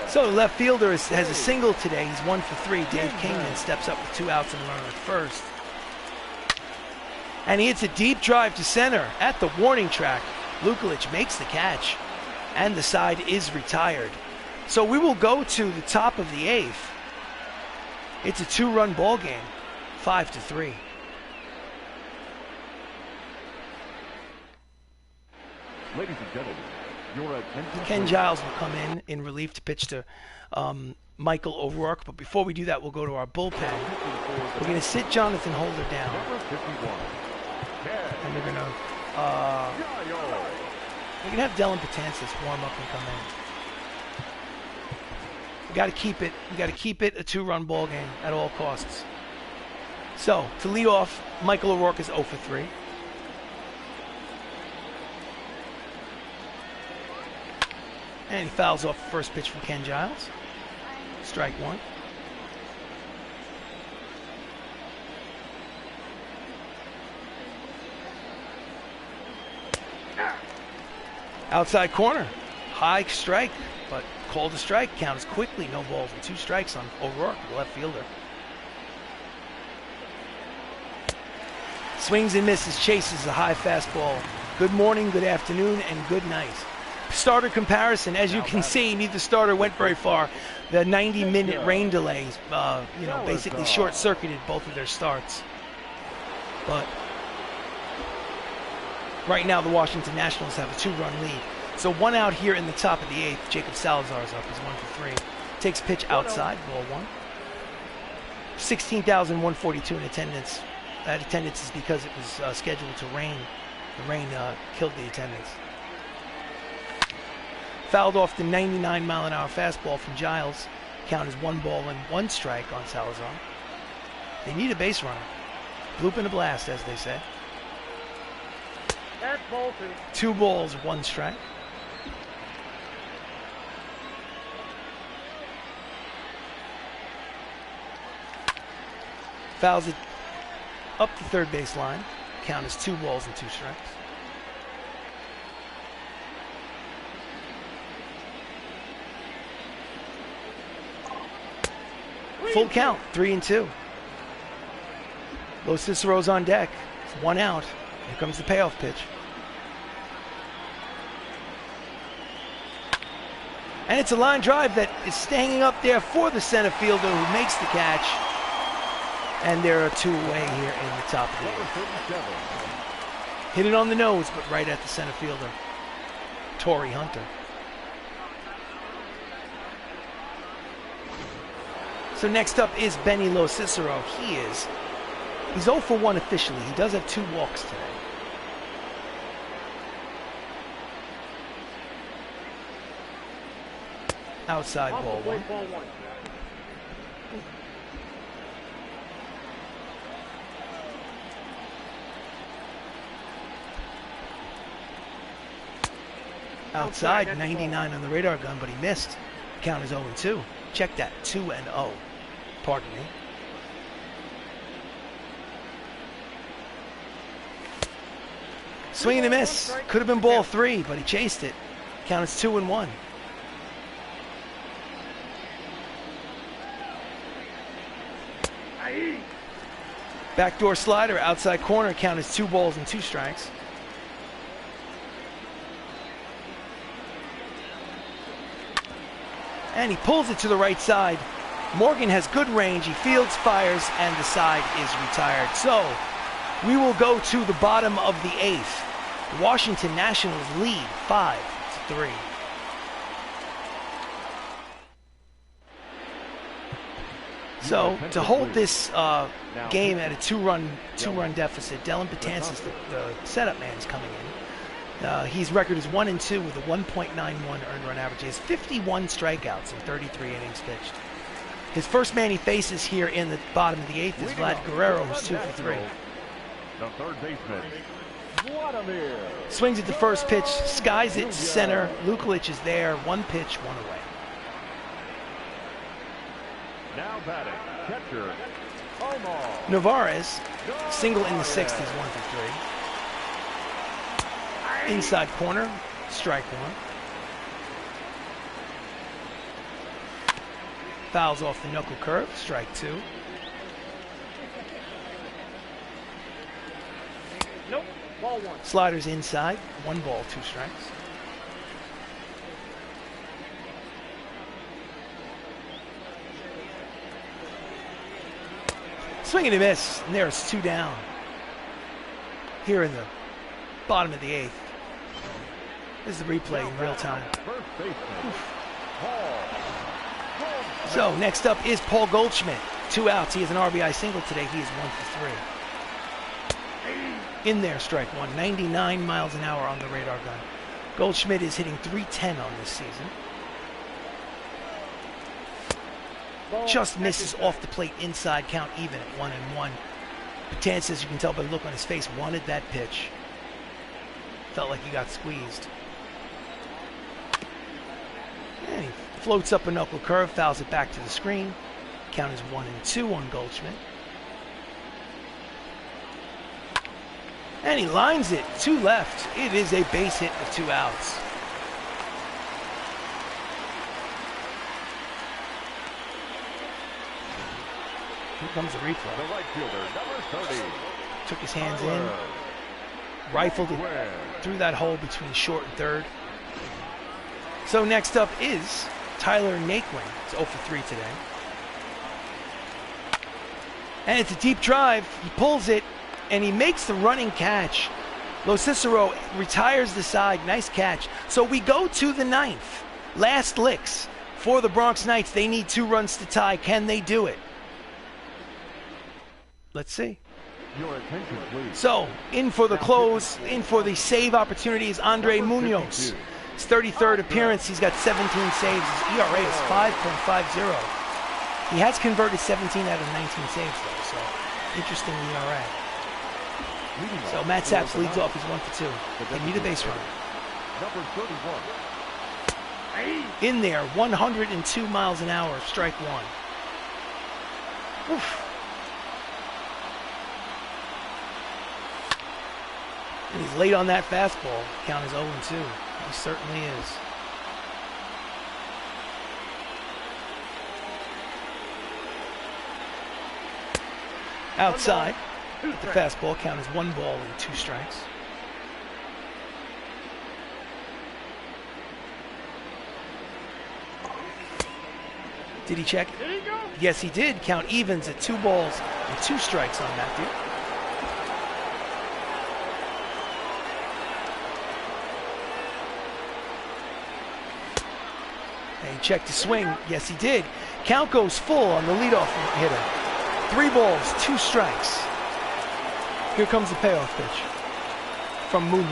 So the left fielder has a single today. He's 1 for 3. Dave Kingman steps up with 2 outs and a runner at first. And he hits a deep drive to center at the warning track. Luklitch makes the catch, and the side is retired. So we will go to the top of the 8th. It's a 2-run ball game, 5-3. Ladies and gentlemen, your attention. Ken Giles will come in relief to pitch to Michael O'Rourke. But before we do that, we'll go to our bullpen. We're going to sit Jonathan Holder down. And we're going to have Dylan Patansis warm up and come in. We got to keep it. We got to keep it a 2-run ball game at all costs. So to lead off, Michael O'Rourke is 0 for 3. And he fouls off the first pitch from Ken Giles. Strike 1. Outside corner. High strike, but called a strike. Count is quickly. No balls and 2 strikes on O'Rourke, the left fielder. Swings and misses, chases a high fastball. Good morning, good afternoon, and good night. Starter comparison, as you can see, neither starter went very far. The 90-minute rain delays, basically short-circuited both of their starts. But right now, the Washington Nationals have a 2-run lead. So 1 out here in the top of the 8th. Jacob Salazar is up. He's 1 for 3. Takes pitch outside, ball 1. 16,142 in attendance. That attendance is because it was scheduled to rain. The rain killed the attendance. Fouled off the 99-mile-an-hour fastball from Giles. Count is 1 ball and 1 strike on Salazar. They need a base runner. Bloop and a blast, as they say. That's ball 2. 2 balls, 1 strike. Fouls it up the third base line. Count is 2 balls and 2 strikes. Full count, 3-2. Lo Cicero's on deck. It's 1 out. Here comes the payoff pitch. And it's a line drive that is hanging up there for the center fielder who makes the catch. And there are 2 away here in the top of the 8th. Hit it on the nose, but right at the center fielder, Torrey Hunter. So next up is Benny Lo Cicero. He's 0 for 1 officially. He does have 2 walks today. Outside ball 1. Outside, 99 on the radar gun, but he missed. Count is 0-2. Check that, 2-0. Pardon me. Swing and a miss. Could have been ball 3, but he chased it. Count is 2-1. Backdoor slider, outside corner. Count is 2 balls and 2 strikes. And he pulls it to the right side. Morgan has good range. He fields, fires, and the side is retired. So we will go to the bottom of the 8th. The Washington Nationals lead 5-3. So to hold this game at a two-run deficit, Dellin Betances, the setup man, is coming in. His record is 1-2 with a 1.91 earned run average. He has 51 strikeouts in 33 innings pitched. His first man he faces here in the bottom of the 8th is Vlad Guerrero, who's 2 for 3. The third baseman, Vladimir. Swings at the first pitch, skies it center. Luklitch is there. 1 pitch, 1 away. Now batting, catcher, Omar. Navarez, single in the 6th, is 1 for 3. Inside corner, strike 1. Fouls off the knuckle curve, strike 2. Nope, ball 1. Sliders inside, 1 ball, 2 strikes. Swing and a miss, and there's 2 down. Here in the bottom of the 8th. This is the replay in real time. First baseman, Paul. So next up is Paul Goldschmidt. 2 outs. He has an RBI single today. He is 1 for 3. In there, strike 1. 99 miles an hour on the radar gun. Goldschmidt is hitting .310 on this season. Just misses off the plate inside, count even at 1-1. Betances, you can tell by the look on his face, wanted that pitch. Felt like he got squeezed. And he floats up a knuckle curve, fouls it back to the screen. Count is 1-2 on Goldschmidt. And he lines it to left. It is a base hit with 2 outs. Here comes the replay. The right fielder, number 30. Took his hands in, rifled it through that hole between short and third. So next up is Tyler Naquin. It's 0 for 3 today. And it's a deep drive. He pulls it, and he makes the running catch. Lo Cicero retires the side. Nice catch. So we go to the 9th. Last licks for the Bronx Knights. They need 2 runs to tie. Can they do it? Let's see. Your attention, please. So, in for the close, in for the save opportunity is Andre Munoz. His 33rd appearance, he's got 17 saves. His ERA is 5.50. He has converted 17 out of 19 saves, though, so interesting ERA. So, Matt Saps leads off, he's 1 for 2. They need a base runner. Number 31. In there, 102 miles an hour, strike 1. Oof. And he's late on that fastball. Count is 0-2. He certainly is. Outside, the fastball. Count is 1 ball and 2 strikes. Did he check it? Did he go? Yes, he did. Count evens at 2 balls and 2 strikes on that dude. And he checked his swing. Yes, he did. Count goes full on the leadoff hitter. 3 balls, 2 strikes. Here comes the payoff pitch from Munoz.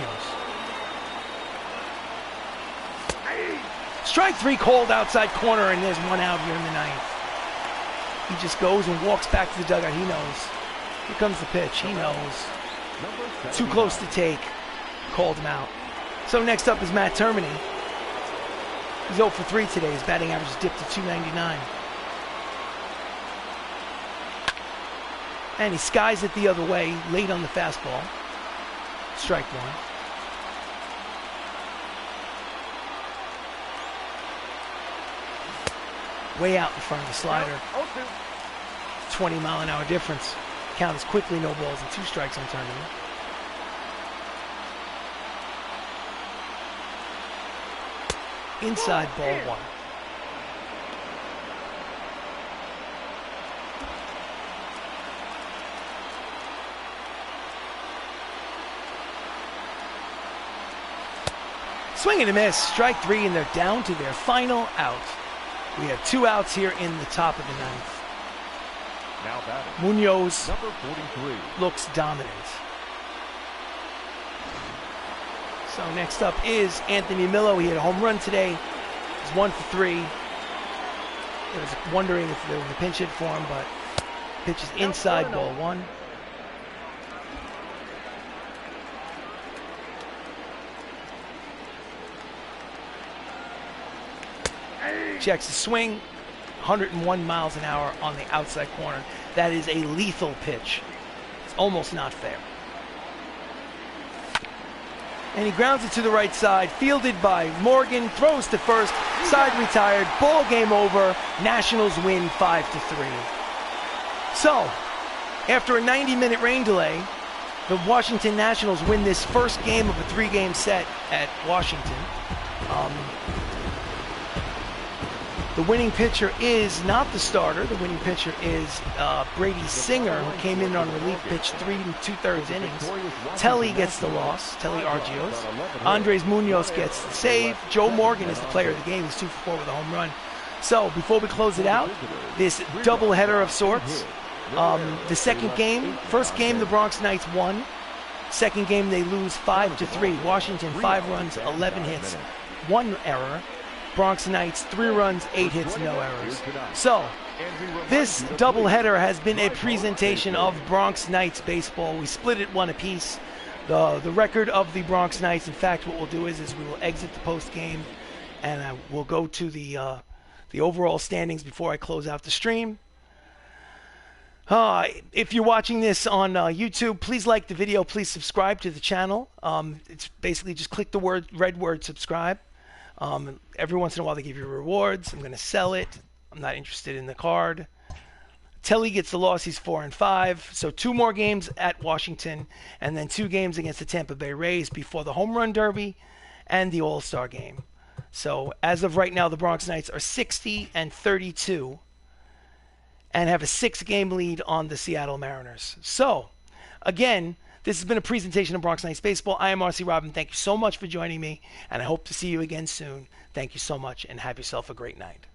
Strike 3 called outside corner, and there's 1 out here in the 9th. He just goes and walks back to the dugout. He knows. Here comes the pitch. He knows. Too close to take. Called him out. So next up is Matt Termini. He's 0 for 3 today. His batting average is dipped to .299. And he skies it the other way, late on the fastball. Strike 1. Way out in front of the slider. 20-mile-an-hour difference. Count is quickly no balls and 2 strikes on Termini. Inside, ball 1. Swing and a miss. Strike 3, and they're down to their final out. We have 2 outs here in the top of the 9th. Now batting, Munoz number 43. looks dominant. So next up is Anthony Millo. He had a home run today. He's 1 for 3. I was wondering if there was a pinch hit for him, but pitch is inside, ball 1. Checks the swing, 101 miles an hour on the outside corner. That is a lethal pitch. It's almost not fair. And he grounds it to the right side, fielded by Morgan, throws to first, side retired, ball game over. Nationals win 5-3. So, after a 90-minute rain delay, the Washington Nationals win this first game of a 3-game set at Washington. The winning pitcher is not the starter. The winning pitcher is Brady Singer, who came in on relief pitch 3 2/3 innings. Telly gets the loss, Telly Argios. Andres Munoz gets the save. Joe Morgan is the player of the game. He's 2 for 4 with a home run. So before we close it out, this doubleheader of sorts. The second game, first game the Bronx Knights won. Second game they lose 5-3. Washington 5 runs, 11 hits, 1 error. Bronx Knights 3 runs, 8 hits, no errors. So, this doubleheader has been a presentation of Bronx Knights baseball. We split it 1 apiece. The record of the Bronx Knights, in fact, what we'll do is we will exit the post game, and we'll go to the overall standings before I close out the stream. If you're watching this on YouTube, please like the video. Please subscribe to the channel. It's basically just click the red word subscribe. Every once in a while they give you rewards. I'm going to sell it. I'm not interested in the card. Telly gets the loss. He's 4 and 5. So 2 more games at Washington, and then 2 games against the Tampa Bay Rays before the Home Run Derby and the All-Star game. So as of right now, the Bronx Knights are 60 and 32 and have a 6-game lead on the Seattle Mariners. So again, this has been a presentation of Bronx Knights Baseball. I am RC Robbin. Thank you so much for joining me, and I hope to see you again soon. Thank you so much, and have yourself a great night.